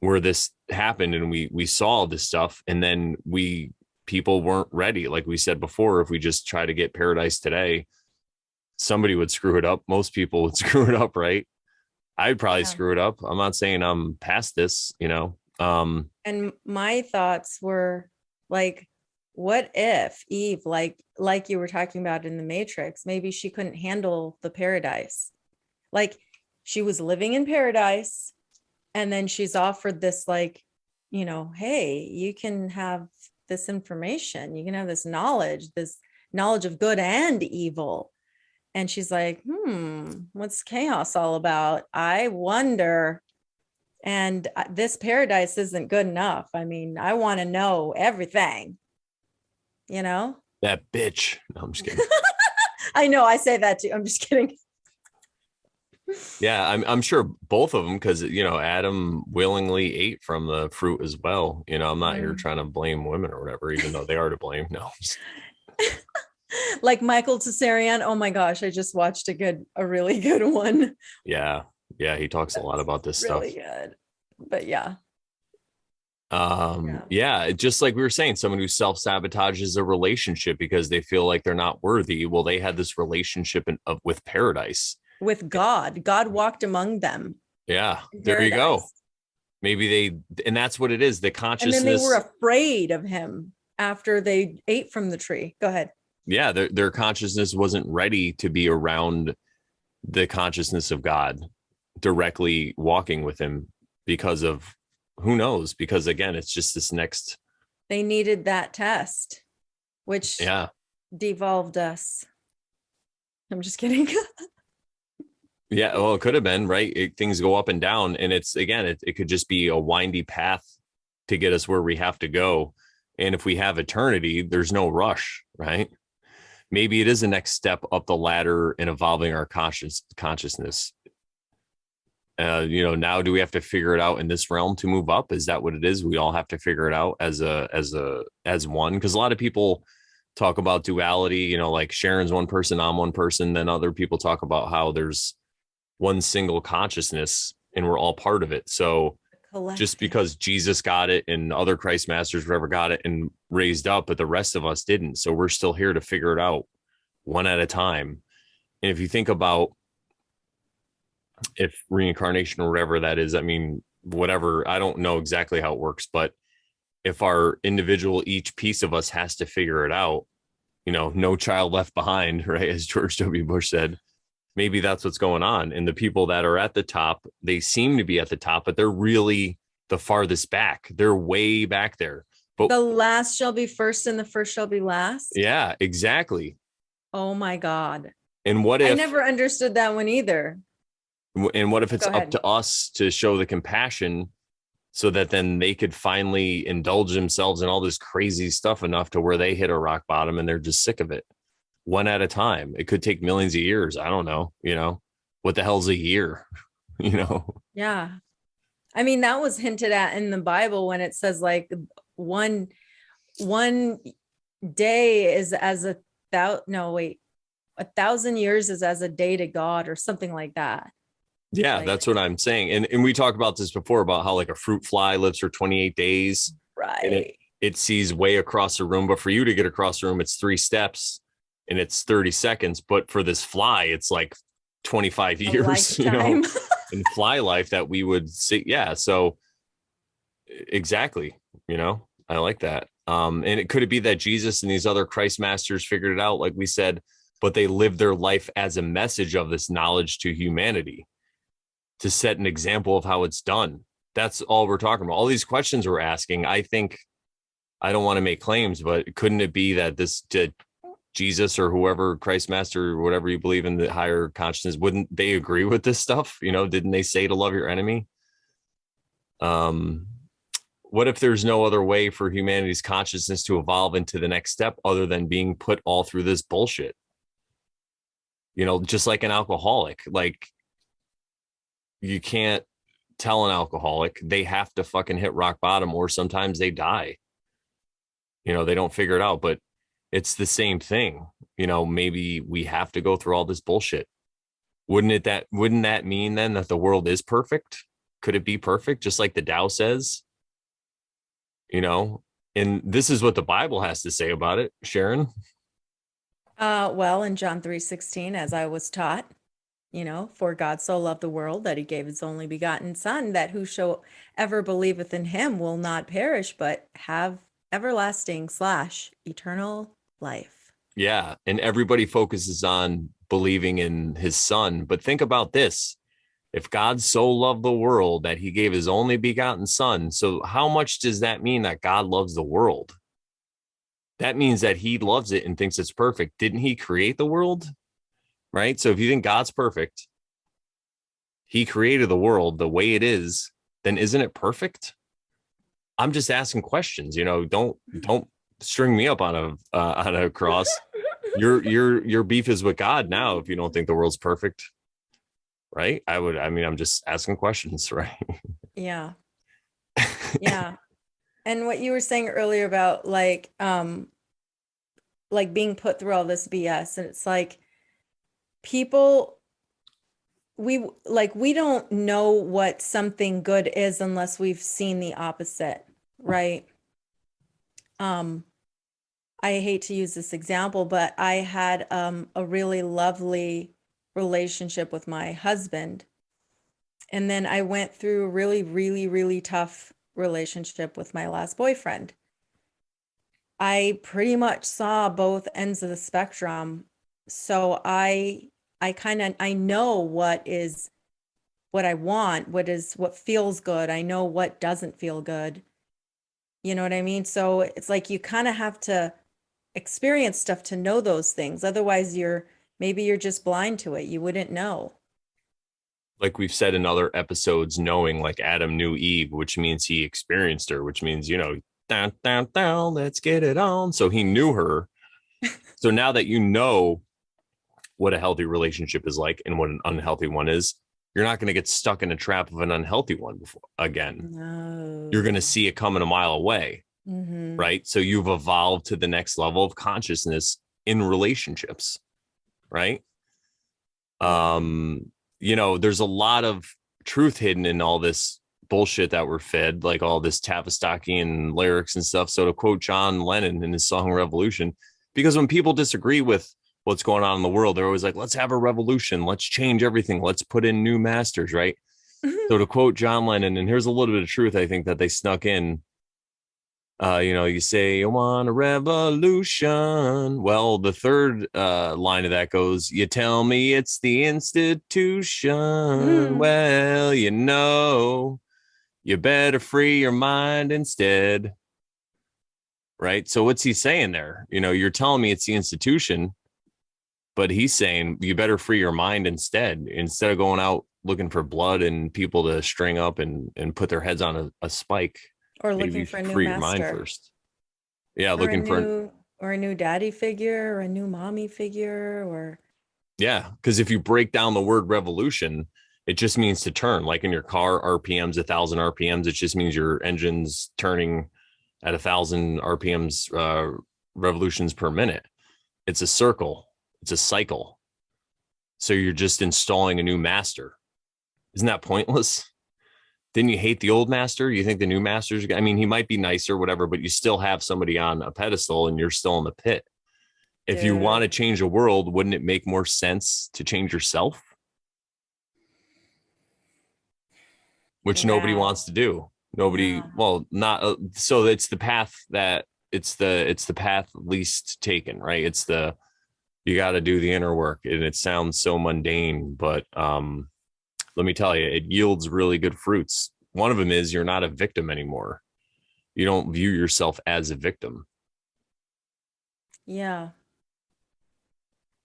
where this happened and we saw this stuff, and then people weren't ready. Like we said before, if we just try to get paradise today, somebody would screw it up. Most people would screw it up, right? I'd probably screw it up. I'm not saying I'm past this, you know. And my thoughts were like, what if Eve, like you were talking about in the Matrix, maybe she couldn't handle the paradise. Like she was living in paradise, and then she's offered this, like, you know, hey, you can have this information, you can have this knowledge of good and evil. And she's like, what's chaos all about? I wonder. And this paradise isn't good enough. I mean, I want to know everything, you know? That bitch. No, I'm just kidding. I know, I say that too. I'm just kidding. Yeah, I'm sure both of them, because, you know, Adam willingly ate from the fruit as well. You know, I'm not here trying to blame women or whatever, even though they are to blame. No. Like Michael Tsarion. Oh my gosh, I just watched a really good one. Yeah, he talks a lot about this really stuff. Good. But yeah. Yeah, just like we were saying, someone who self-sabotages a relationship because they feel like they're not worthy. Well, they had this relationship with paradise. With God. God walked among them. Yeah, there you go. Maybe and that's what it is. The consciousness. And then they were afraid of him after they ate from the tree. Go ahead. Yeah, their consciousness wasn't ready to be around the consciousness of God, directly walking with him, because of who knows? Because again, it's just this next. They needed that test, which devolved us. I'm just kidding. Yeah, well, it could have been, right? Things go up and down, and it's, again, it could just be a windy path to get us where we have to go. And if we have eternity, there's no rush, right? Maybe it is the next step up the ladder in evolving our consciousness. You know, now do we have to figure it out in this realm to move up? Is that what it is? We all have to figure it out as one, because a lot of people talk about duality, you know, like Sharon's one person, I'm one person. Then other people talk about how there's one single consciousness and we're all part of it. So just because Jesus got it and other Christ masters forever got it and raised up, but the rest of us didn't. So we're still here to figure it out one at a time. And if you think about if reincarnation or whatever that is, I mean, whatever, I don't know exactly how it works, but if our individual, each piece of us has to figure it out, you know, no child left behind, right? As George W. Bush said, maybe that's what's going on. And the people that are at the top, they seem to be at the top, but they're really the farthest back. They're way back there. But the last shall be first and the first shall be last. Yeah, exactly. Oh my God. And what if I never understood that one either. And what if it's up to us to show the compassion so that then they could finally indulge themselves in all this crazy stuff enough to where they hit a rock bottom and they're just sick of it, one at a time. It could take millions of years. I don't know. You know, what the hell's a year? You know? Yeah. I mean, that was hinted at in the Bible when it says like one day is as a thousand years is as a day to God, or something like that. Yeah, that's what I'm saying. And we talked about this before about how like a fruit fly lives for 28 days. Right. And it sees way across the room. But for you to get across the room, it's 3 steps and it's 30 seconds. But for this fly, it's like 25 years, you know, in fly life that we would see. Yeah. So exactly, you know. I like that. And it could it be that Jesus and these other Christ masters figured it out, like we said, but they lived their life as a message of this knowledge to humanity to set an example of how it's done. That's all we're talking about. All these questions we're asking, I think, I don't want to make claims, but couldn't it be that this did Jesus or whoever, Christ master or whatever you believe in, the higher consciousness, wouldn't they agree with this stuff? You know, didn't they say to love your enemy? What if there's no other way for humanity's consciousness to evolve into the next step other than being put all through this bullshit? You know, just like an alcoholic, like you can't tell an alcoholic they have to fucking hit rock bottom or sometimes they die. You know, they don't figure it out, but it's the same thing. You know, maybe we have to go through all this bullshit. Wouldn't that mean then that the world is perfect? Could it be perfect? Just like the Tao says, you know, and this is what the Bible has to say about it, Sharon. Well, in John 3:16, as I was taught, you know, for God so loved the world that he gave his only begotten son, that whosoever believeth in him will not perish, but have everlasting / eternal life. Yeah. And everybody focuses on believing in his son. But think about this. If God so loved the world that he gave his only begotten son, so how much does that mean that God loves the world? That means that he loves it and thinks it's perfect. Didn't he create the world? Right? So if you think God's perfect, he created the world the way it is, then isn't it perfect? I'm just asking questions, you know, don't string me up on a cross. Your beef is with God now if you don't think the world's perfect. Right? I'm just asking questions, right? Yeah. Yeah. And what you were saying earlier about like being put through all this BS, and it's like people we don't know what something good is unless we've seen the opposite, right? I hate to use this example, but I had a really lovely relationship with my husband. And then I went through a really, really, really tough relationship with my last boyfriend. I pretty much saw both ends of the spectrum. So I know what I want, what feels good. I know what doesn't feel good. You know what I mean? So it's like you kind of have to experience stuff to know those things. Otherwise, maybe you're just blind to it. You wouldn't know. Like we've said in other episodes, knowing like Adam knew Eve, which means he experienced her, which means, you know, down, down, down, let's get it on. So he knew her. So now that you know what a healthy relationship is like and what an unhealthy one is, you're not going to get stuck in a trap of an unhealthy one again. No. You're going to see it coming a mile away. Mm-hmm. Right? So you've evolved to the next level of consciousness in relationships, right? Yeah. You know, there's a lot of truth hidden in all this bullshit that we're fed, like all this Tavistokian lyrics and stuff. So to quote John Lennon in his song Revolution, because when people disagree with what's going on in the world, they're always like, let's have a revolution, let's change everything, let's put in new masters, right? So to quote John Lennon, and here's a little bit of truth I think that they snuck in. You know, you say you want a revolution. Well, the third line of that goes, you tell me it's the institution. Mm-hmm. Well, you know, you better free your mind instead. Right. So what's he saying there? You know, you're telling me it's the institution, but he's saying you better free your mind instead of going out looking for blood and people to string up and put their heads on a spike. Or Maybe looking you for a should new free your mind master. first. Yeah, Or looking for a new daddy figure, or a new mommy figure, or yeah, because if you break down the word revolution, it just means to turn. Like in your car, RPMs 1,000 RPMs. It just means your engine's turning at 1,000 RPMs, revolutions per minute. It's a circle. It's a cycle. So you're just installing a new master. Isn't that pointless? Didn't you hate the old master? You think the new master's, I mean, he might be nicer, whatever, but you still have somebody on a pedestal and you're still in the pit. If you want to dude. change the world, wouldn't it make more sense to change yourself? Which nobody Wow. wants to do. Nobody, Yeah. well, not so it's the path that it's the path least taken, right? It's the you got to do the inner work, and it sounds so mundane, but let me tell you, it yields really good fruits. One of them is you're not a victim anymore. You don't view yourself as a victim. Yeah.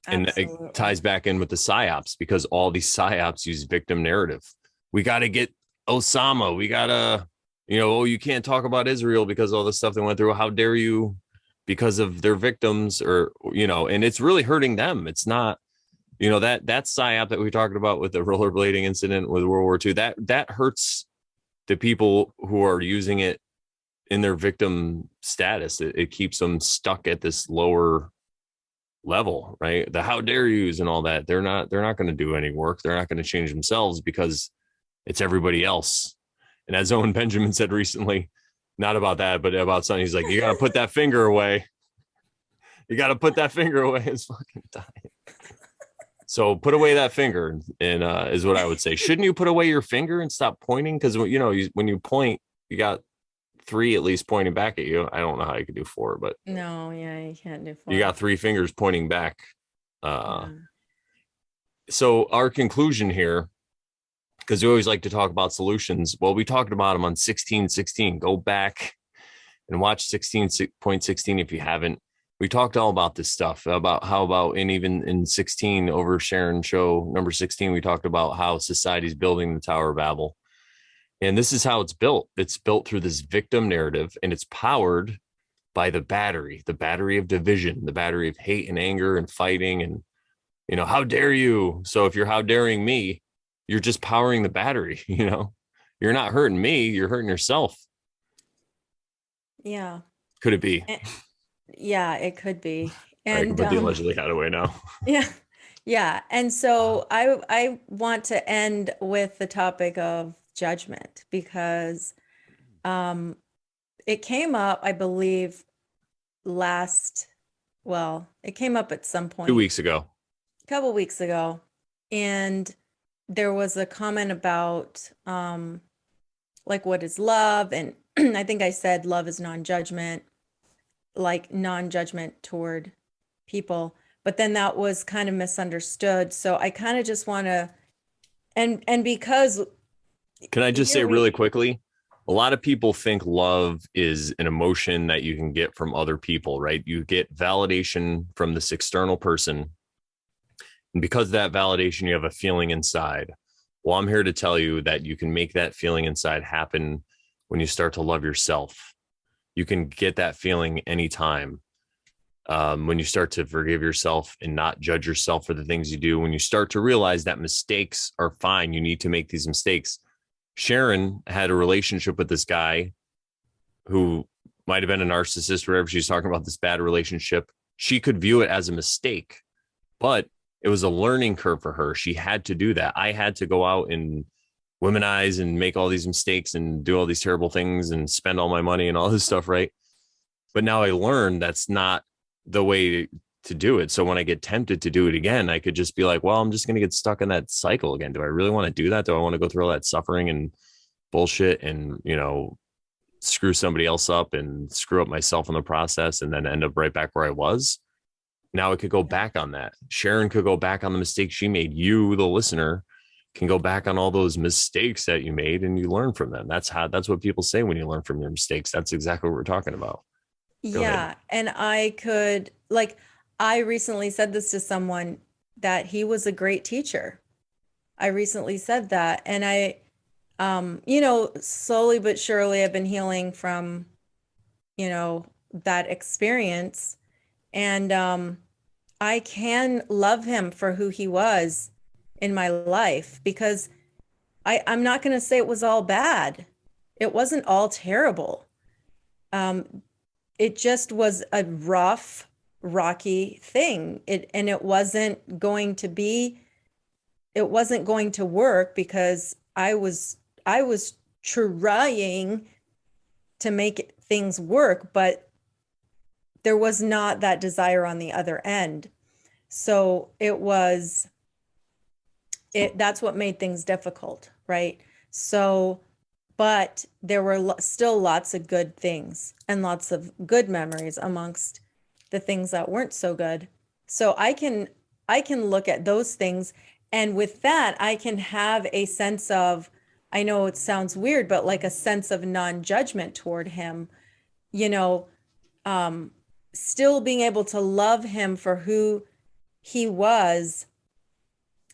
And it Absolutely. ties back in with the psyops because all these psyops use victim narrative. We got to get Osama. We got to, oh, you can't talk about Israel because all the stuff they went through. How dare you? Because of their victims, or and it's really hurting them. It's not, that psyop that we talked about with the rollerblading incident with World War II. That hurts the people who are using it in their victim status. It keeps them stuck at this lower level, right? The how dare yous and all that. They're not going to do any work. They're not going to change themselves because it's everybody else. And as Owen Benjamin said recently, not about that, but about something, he's like, you got to put that finger away. You got to put that finger away. It's fucking dying. So put away that finger, and is what I would say. Shouldn't you put away your finger and stop pointing? Because when you point, you got three at least pointing back at you. I don't know how you could do four, but No, yeah, you can't do you 4. got three fingers pointing back. Uh, Yeah. so our conclusion here, because we always like to talk about solutions. Well, we talked about them on 1616. Go back and watch 16.16 if you haven't. We talked all about this stuff about how about, and even in 16 over Sharon show number 16, we talked about how society's building the Tower of Babel. And this is how it's built. It's built through this victim narrative, and it's powered by the battery of division, the battery of hate and anger and fighting. And, how dare you? So if you're how daring me, you're just powering the battery, you're not hurting me, you're hurting yourself. Yeah. Could it be? Eh, yeah, it could be. All right, I can And put the allegedly hat away now. yeah. Yeah. And so I want to end with the topic of judgment because um it came up, I believe, last, well, it came up at some 2 point weeks ago. a couple weeks ago, and there was a comment about like what is love, and I think I said love is non-judgment, like non-judgment toward people, but then that was kind of misunderstood. So I kind of just want to, and because Can I just here say we, really quickly? A lot of people think love is an emotion that you can get from other people, right? You get validation from this external person. And because of that validation, you have a feeling inside. Well, I'm here to tell you that you can make that feeling inside happen when you start to love yourself. You can get that feeling anytime. When you start to forgive yourself and not judge yourself for the things you do, when you start to realize that mistakes are fine, you need to make these mistakes. Sharon had a relationship with this guy who might have been a narcissist, whatever. She's talking about this bad relationship. She could view it as a mistake, but it was a learning curve for her. She had to do that. I had to go out and womanize and make all these mistakes and do all these terrible things and spend all my money and all this stuff, right? But now I learned that's not the way to do it. So when I get tempted to do it again, I could just be like, well, I'm just going to get stuck in that cycle again. Do I really want to do that? Do I want to go through all that suffering and bullshit and, screw somebody else up and screw up myself in the process and then end up right back where I was? Now I could go yeah, back on that. Sharon could go back on the mistakes she made. You, the listener, can go back on all those mistakes that you made and you learn from them. That's what people say when you learn from your mistakes. That's exactly what we're talking about. Go ahead. yeah. And I could, like, I recently said this to someone that he was a great teacher. I recently said that. And slowly but surely I've been healing from, that experience. And I can love him for who he was in my life because I'm not going to say it was all bad. It wasn't all terrible. Um, it just was a rough, rocky thing. It wasn't going to work because I was trying to make things work, but there was not that desire on the other end. So that's what made things difficult, right? So but there were still lots of good things and lots of good memories amongst the things that weren't so good. So I can look at those things, and with that I can have a sense of, I know it sounds weird, but like a sense of non-judgment toward him, you know, still being able to love him for who he was,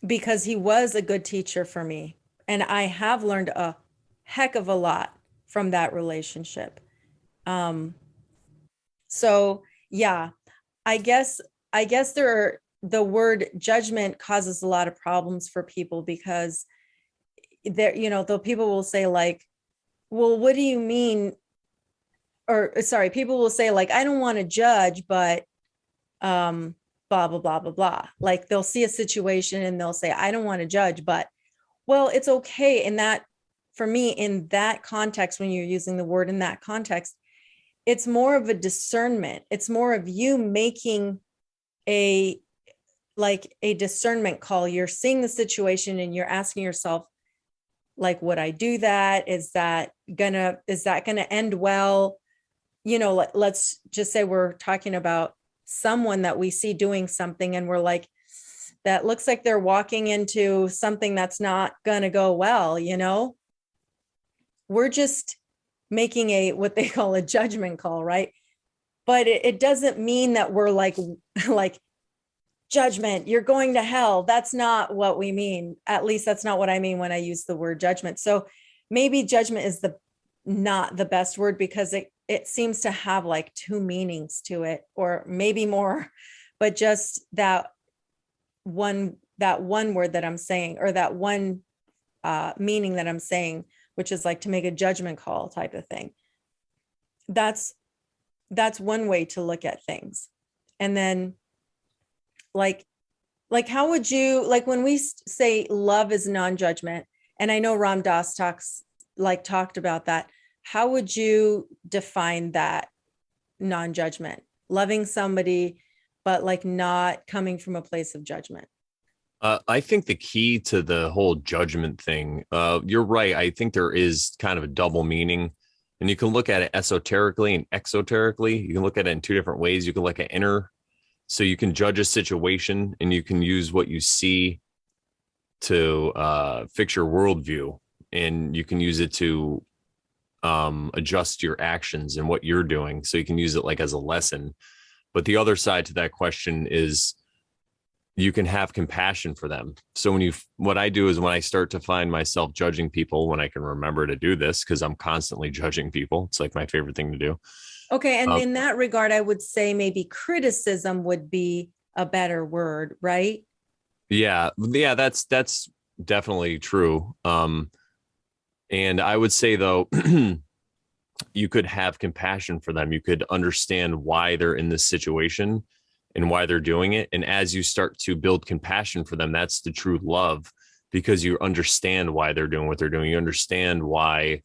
because he was a good teacher for me. And I have learned a heck of a lot from that relationship. Um, so yeah, I guess the word judgment causes a lot of problems for people, because there, the people will say like, well, what do you mean? Or sorry, people will say like, I don't want to judge, but blah, blah, blah, blah, blah. Like they'll see a situation and they'll say, I don't want to judge, but well, it's okay in that, for me, in that context, when you're using the word in that context, it's more of a discernment. It's more of you making a discernment call. You're seeing the situation and you're asking yourself, like, would I do that? Is that gonna end well? Let's just say we're talking about someone that we see doing something and we're like, that looks like they're walking into something that's not going to go well. We're just making what they call a judgment call, right? But it doesn't mean that we're like judgment, you're going to hell. That's not what we mean. At least that's not what I mean when I use the word judgment. So maybe judgment is not the best word, because it seems to have like two meanings to it, or maybe more, but just that one word that I'm saying, or that one meaning that I'm saying, which is like to make a judgment call type of thing. That's one way to look at things. And then like how would you, like when we say love is non-judgment, and I know Ram Dass talked about that, how would you define that non-judgment, loving somebody but like not coming from a place of judgment? I think the key to the whole judgment thing, you're right. I think there is kind of a double meaning, and you can look at it esoterically and exoterically. You can look at it in two different ways. You can look at inner, so you can judge a situation and you can use what you see to fix your worldview, and you can use it to adjust your actions and what you're doing. So you can use it like as a lesson. But the other side to that question is you can have compassion for them. So what I do is when I start to find myself judging people, when I can remember to do this, because I'm constantly judging people, it's like my favorite thing to do. Okay. And in that regard, I would say maybe criticism would be a better word, right? Yeah. That's definitely true. And I would say though, you could have compassion for them. You could understand why they're in this situation and why they're doing it. And as you start to build compassion for them, that's the true love, because you understand why they're doing what they're doing. You understand why,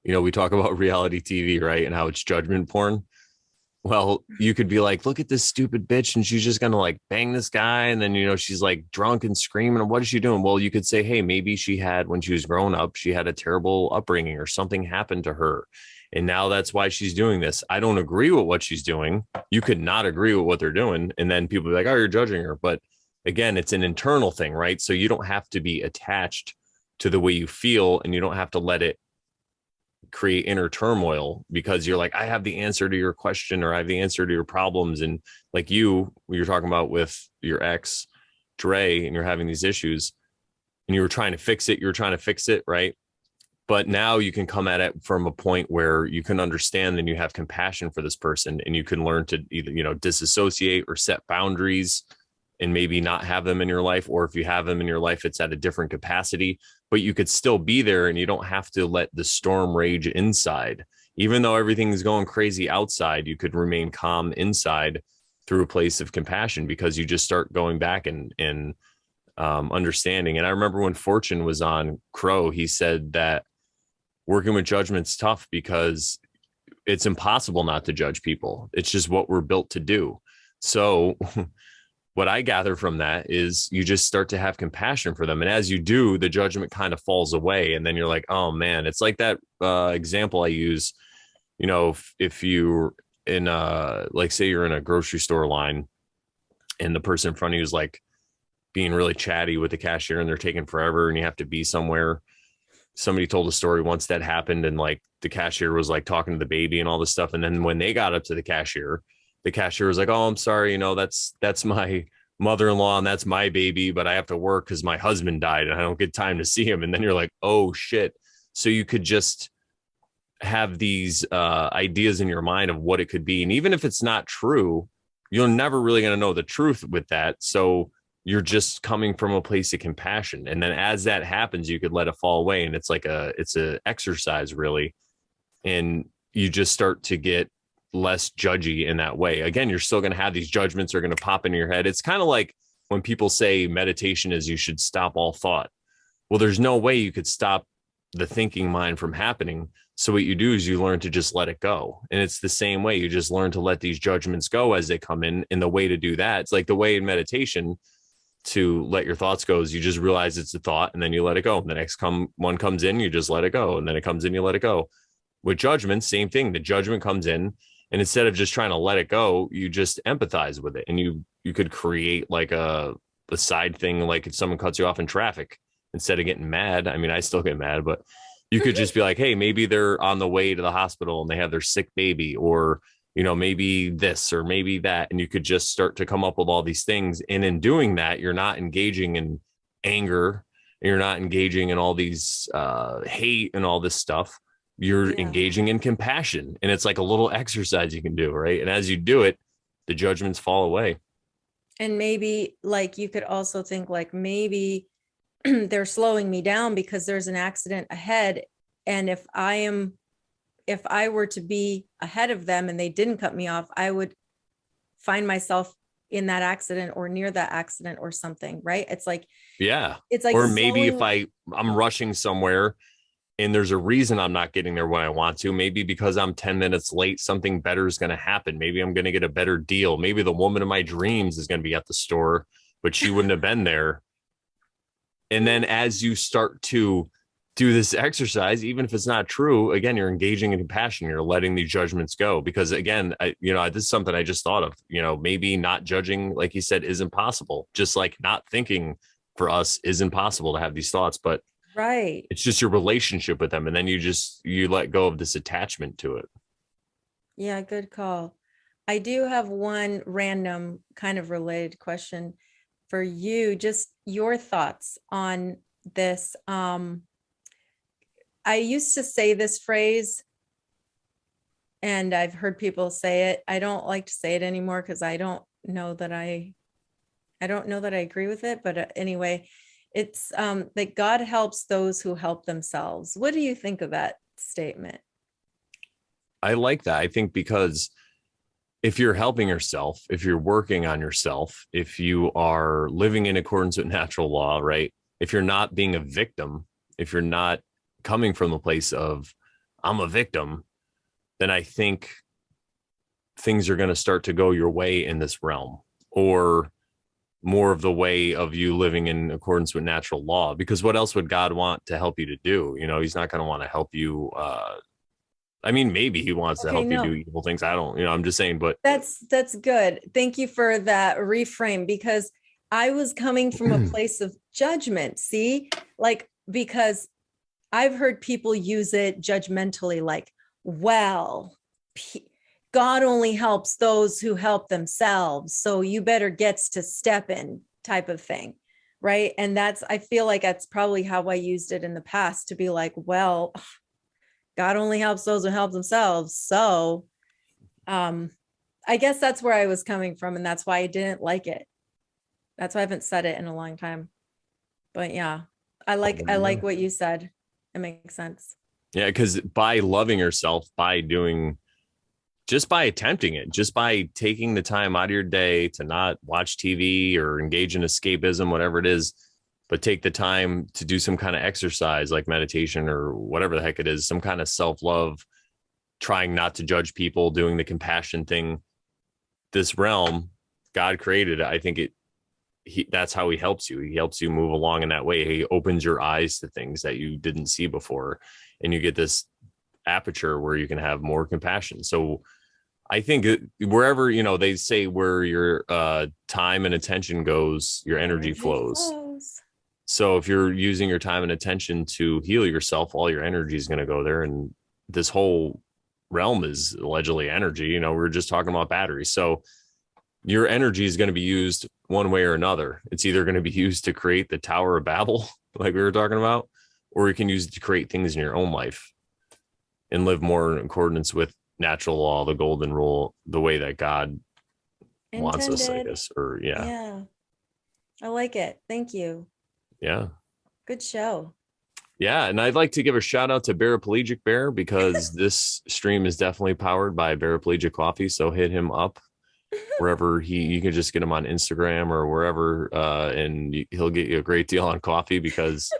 we talk about reality TV, right? And how it's judgment porn. Well, you could be like, look at this stupid bitch, and she's just going to like bang this guy. And then, she's like drunk and screaming. What is she doing? Well, you could say, hey, maybe when she was grown up, she had a terrible upbringing or something happened to her. And now that's why she's doing this. I don't agree with what she's doing. You could not agree with what they're doing. And then people be like, oh, you're judging her. But again, it's an internal thing, right? So you don't have to be attached to the way you feel, and you don't have to let it create inner turmoil because you're like, I have the answer to your question, or I have the answer to your problems. And like you're talking about with your ex, Dre, and you're having these issues and you were trying to fix it. Right. But now you can come at it from a point where you can understand and you have compassion for this person, and you can learn to either, disassociate or set boundaries and maybe not have them in your life. Or if you have them in your life, it's at a different capacity, but you could still be there, and you don't have to let the storm rage inside. Even though everything's going crazy outside, you could remain calm inside through a place of compassion, because you just start going back and understanding. And I remember when Fortune was on Crow, he said that working with judgment's tough because it's impossible not to judge people. It's just what we're built to do. So what I gather from that is you just start to have compassion for them. And as you do, the judgment kind of falls away. And then you're like, oh man, it's like that example I use, if you're in like say you're in a grocery store line and the person in front of you is like being really chatty with the cashier and they're taking forever and you have to be somewhere. Somebody told a story once that happened and like the cashier was like talking to the baby and all this stuff. And then when they got up to the cashier was like, oh, I'm sorry. That's my mother-in-law and that's my baby, but I have to work because my husband died and I don't get time to see him. And then you're like, oh shit. So you could just have these ideas in your mind of what it could be. And even if it's not true, you're never really going to know the truth with that. So you're just coming from a place of compassion. And then as that happens, you could let it fall away. And it's like it's a exercise really. And you just start to get less judgy in that way. Again, you're still going to have these judgments are going to pop into your head. It's kind of like when people say meditation is you should stop all thought. Well, there's no way you could stop the thinking mind from happening. So what you do is you learn to just let it go. And it's the same way. You just learn to let these judgments go as they come in. And the way to do that, it's like the way in meditation to let your thoughts go is you just realize it's a thought and then you let it go. And the next one comes in, you just let it go. And then it comes in, you let it go. With judgment, same thing. The judgment comes in. And instead of just trying to let it go, you just empathize with it. And you could create like a side thing, like if someone cuts you off in traffic, instead of getting mad. I mean, I still get mad, but you could just be like, hey, maybe they're on the way to the hospital and they have their sick baby, or, maybe this or maybe that. And you could just start to come up with all these things. And in doing that, you're not engaging in anger. You're not engaging in all these hate and all this stuff. You're engaging in compassion, and it's like a little exercise you can do, right? And as you do it, the judgments fall away. And maybe like you could also think like maybe they're slowing me down because there's an accident ahead. And if I were to be ahead of them and they didn't cut me off, I would find myself in that accident or near that accident or something, right? It's like, or maybe if I'm rushing somewhere and there's a reason I'm not getting there when I want to, maybe because I'm 10 minutes late, something better is going to happen. Maybe I'm going to get a better deal. Maybe the woman of my dreams is going to be at the store, but she wouldn't have been there. And then as you start to do this exercise, even if it's not true, again, you're engaging in compassion. You're letting the judgments go. Because again, this is something I just thought of, maybe not judging, like you said, isn't possible. Just like not thinking for us isn't possible to have these thoughts, but right. It's just your relationship with them. And then you let go of this attachment to it. Yeah, good call. I do have one random kind of related question for you. Just your thoughts on this. I used to say this phrase and I've heard people say it. I don't like to say it anymore because I don't know that I agree with it. But anyway, it's that God helps those who help themselves. What do you think of that statement? I like that. I think because if you're helping yourself, if you're working on yourself, if you are living in accordance with natural law, right? If you're not being a victim, if you're not coming from a place of I'm a victim, then I think things are going to start to go your way in this realm, or more of the way of you living in accordance with natural law. Because what else would God want to help you to do? He's not going to want to help you. Maybe he wants to help you do evil things. I don't, I'm just saying, but that's good. Thank you for that reframe, because I was coming from a place of judgment. See, like, because I've heard people use it judgmentally, like, well, God only helps those who help themselves. So you better gets to step in type of thing. Right. And I feel like that's probably how I used it in the past, to be like, well, God only helps those who help themselves. So I guess that's where I was coming from. And that's why I didn't like it. That's why I haven't said it in a long time. But yeah, I like what you said. It makes sense. Yeah, because by loving yourself, just by attempting it, just by taking the time out of your day to not watch TV or engage in escapism, whatever it is, but take the time to do some kind of exercise like meditation or whatever the heck it is, some kind of self-love, trying not to judge people, doing the compassion thing. This realm, God created it. I think that's how he helps you. He helps you move along in that way. He opens your eyes to things that you didn't see before, and you get this aperture where you can have more compassion. So I think wherever, they say where your time and attention goes, your energy flows. So if you're using your time and attention to heal yourself, all your energy is going to go there. And this whole realm is allegedly energy. We were just talking about batteries. So your energy is going to be used one way or another. It's either going to be used to create the Tower of Babel, like we were talking about, or you can use it to create things in your own life and live more in accordance with natural law, the golden rule, the way that God wants us, I guess. Or yeah, I like it. Thank you. Yeah, good show. Yeah, and I'd like to give a shout out to Paraplegic Bear, because this stream is definitely powered by Paraplegic Coffee. So hit him up wherever you can just get him on Instagram or wherever, and he'll get you a great deal on coffee, because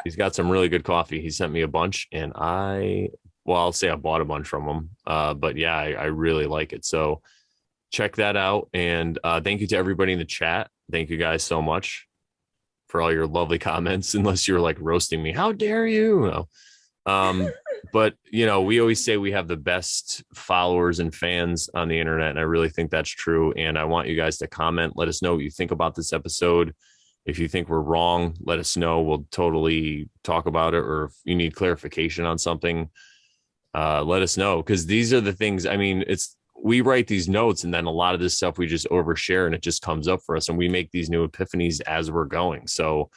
he's got some really good coffee. He sent me a bunch, and I'll say I bought a bunch from him. But yeah, I really like it. So check that out. And thank you to everybody in the chat. Thank you guys so much for all your lovely comments, unless you're like roasting me. How dare you? No. But we always say we have the best followers and fans on the internet, and I really think that's true. And I want you guys to comment. Let us know what you think about this episode. If you think we're wrong, let us know. We'll totally talk about it. Or if you need clarification on something, let us know, because these are the things. I mean, we write these notes, and then a lot of this stuff we just overshare, and it just comes up for us, and we make these new epiphanies as we're going. So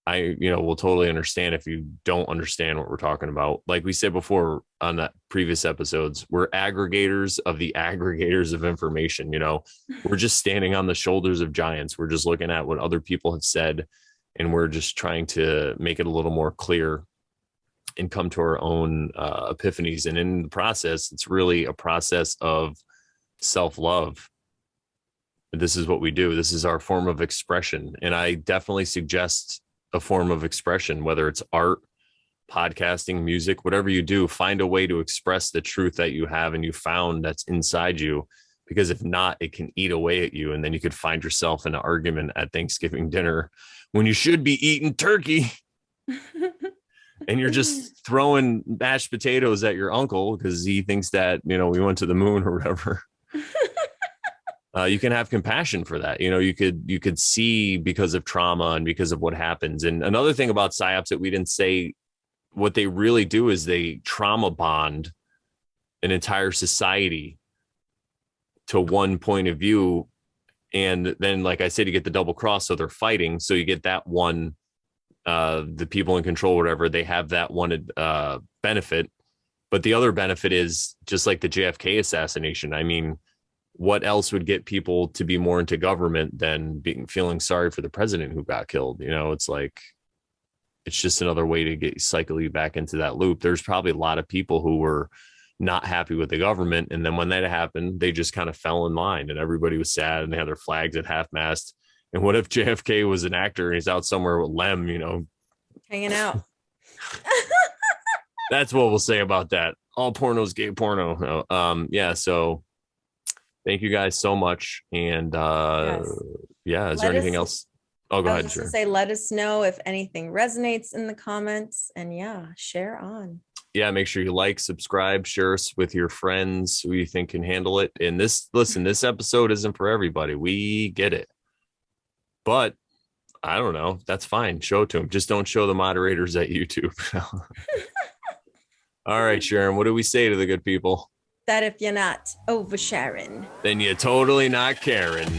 we'll totally understand if you don't understand what we're talking about. Like we said before on that previous episodes, we're aggregators of the aggregators of information. We're just standing on the shoulders of giants. We're just looking at what other people have said, and we're just trying to make it a little more clear and come to our own epiphanies. And in the process, it's really a process of self-love. This is what we do. This is our form of expression. And I definitely suggest a form of expression, whether it's art, podcasting, music, whatever you do, find a way to express the truth that you have and you found that's inside you. Because if not, it can eat away at you. And then you could find yourself in an argument at Thanksgiving dinner when you should be eating turkey. And you're just throwing mashed potatoes at your uncle because he thinks that, we went to the moon or whatever. You can have compassion for that. You could see because of trauma and because of what happens. And another thing about Psy-ops that we didn't say, what they really do is they trauma bond an entire society to one point of view. And then, like I said, you get the double cross. So they're fighting. So you get that one, the people in control, whatever, they have that one benefit. But the other benefit is just like the JFK assassination. I mean, what else would get people to be more into government than feeling sorry for the president who got killed? It's like, it's just another way to cycle you back into that loop. There's probably a lot of people who were not happy with the government. And then when that happened, they just kind of fell in line, and everybody was sad, and they had their flags at half mast. And what if JFK was an actor and he's out somewhere with Lem, hanging out? That's what we'll say about that. All porno's gay porno. Yeah. So thank you guys so much. And Yes. Yeah, is there anything else? Oh, go ahead. Sure. Say, let us know if anything resonates in the comments, and share on. Yeah, make sure you like, subscribe, share us with your friends who you think can handle it. And this episode isn't for everybody. We get it. But I don't know. That's fine. Show it to them. Just don't show the moderators at YouTube. All right, Sharon, what do we say to the good people? That if you're not oversharing, then you're totally not caring.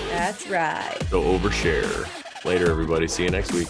That's right. So overshare. Later, everybody. See you next week.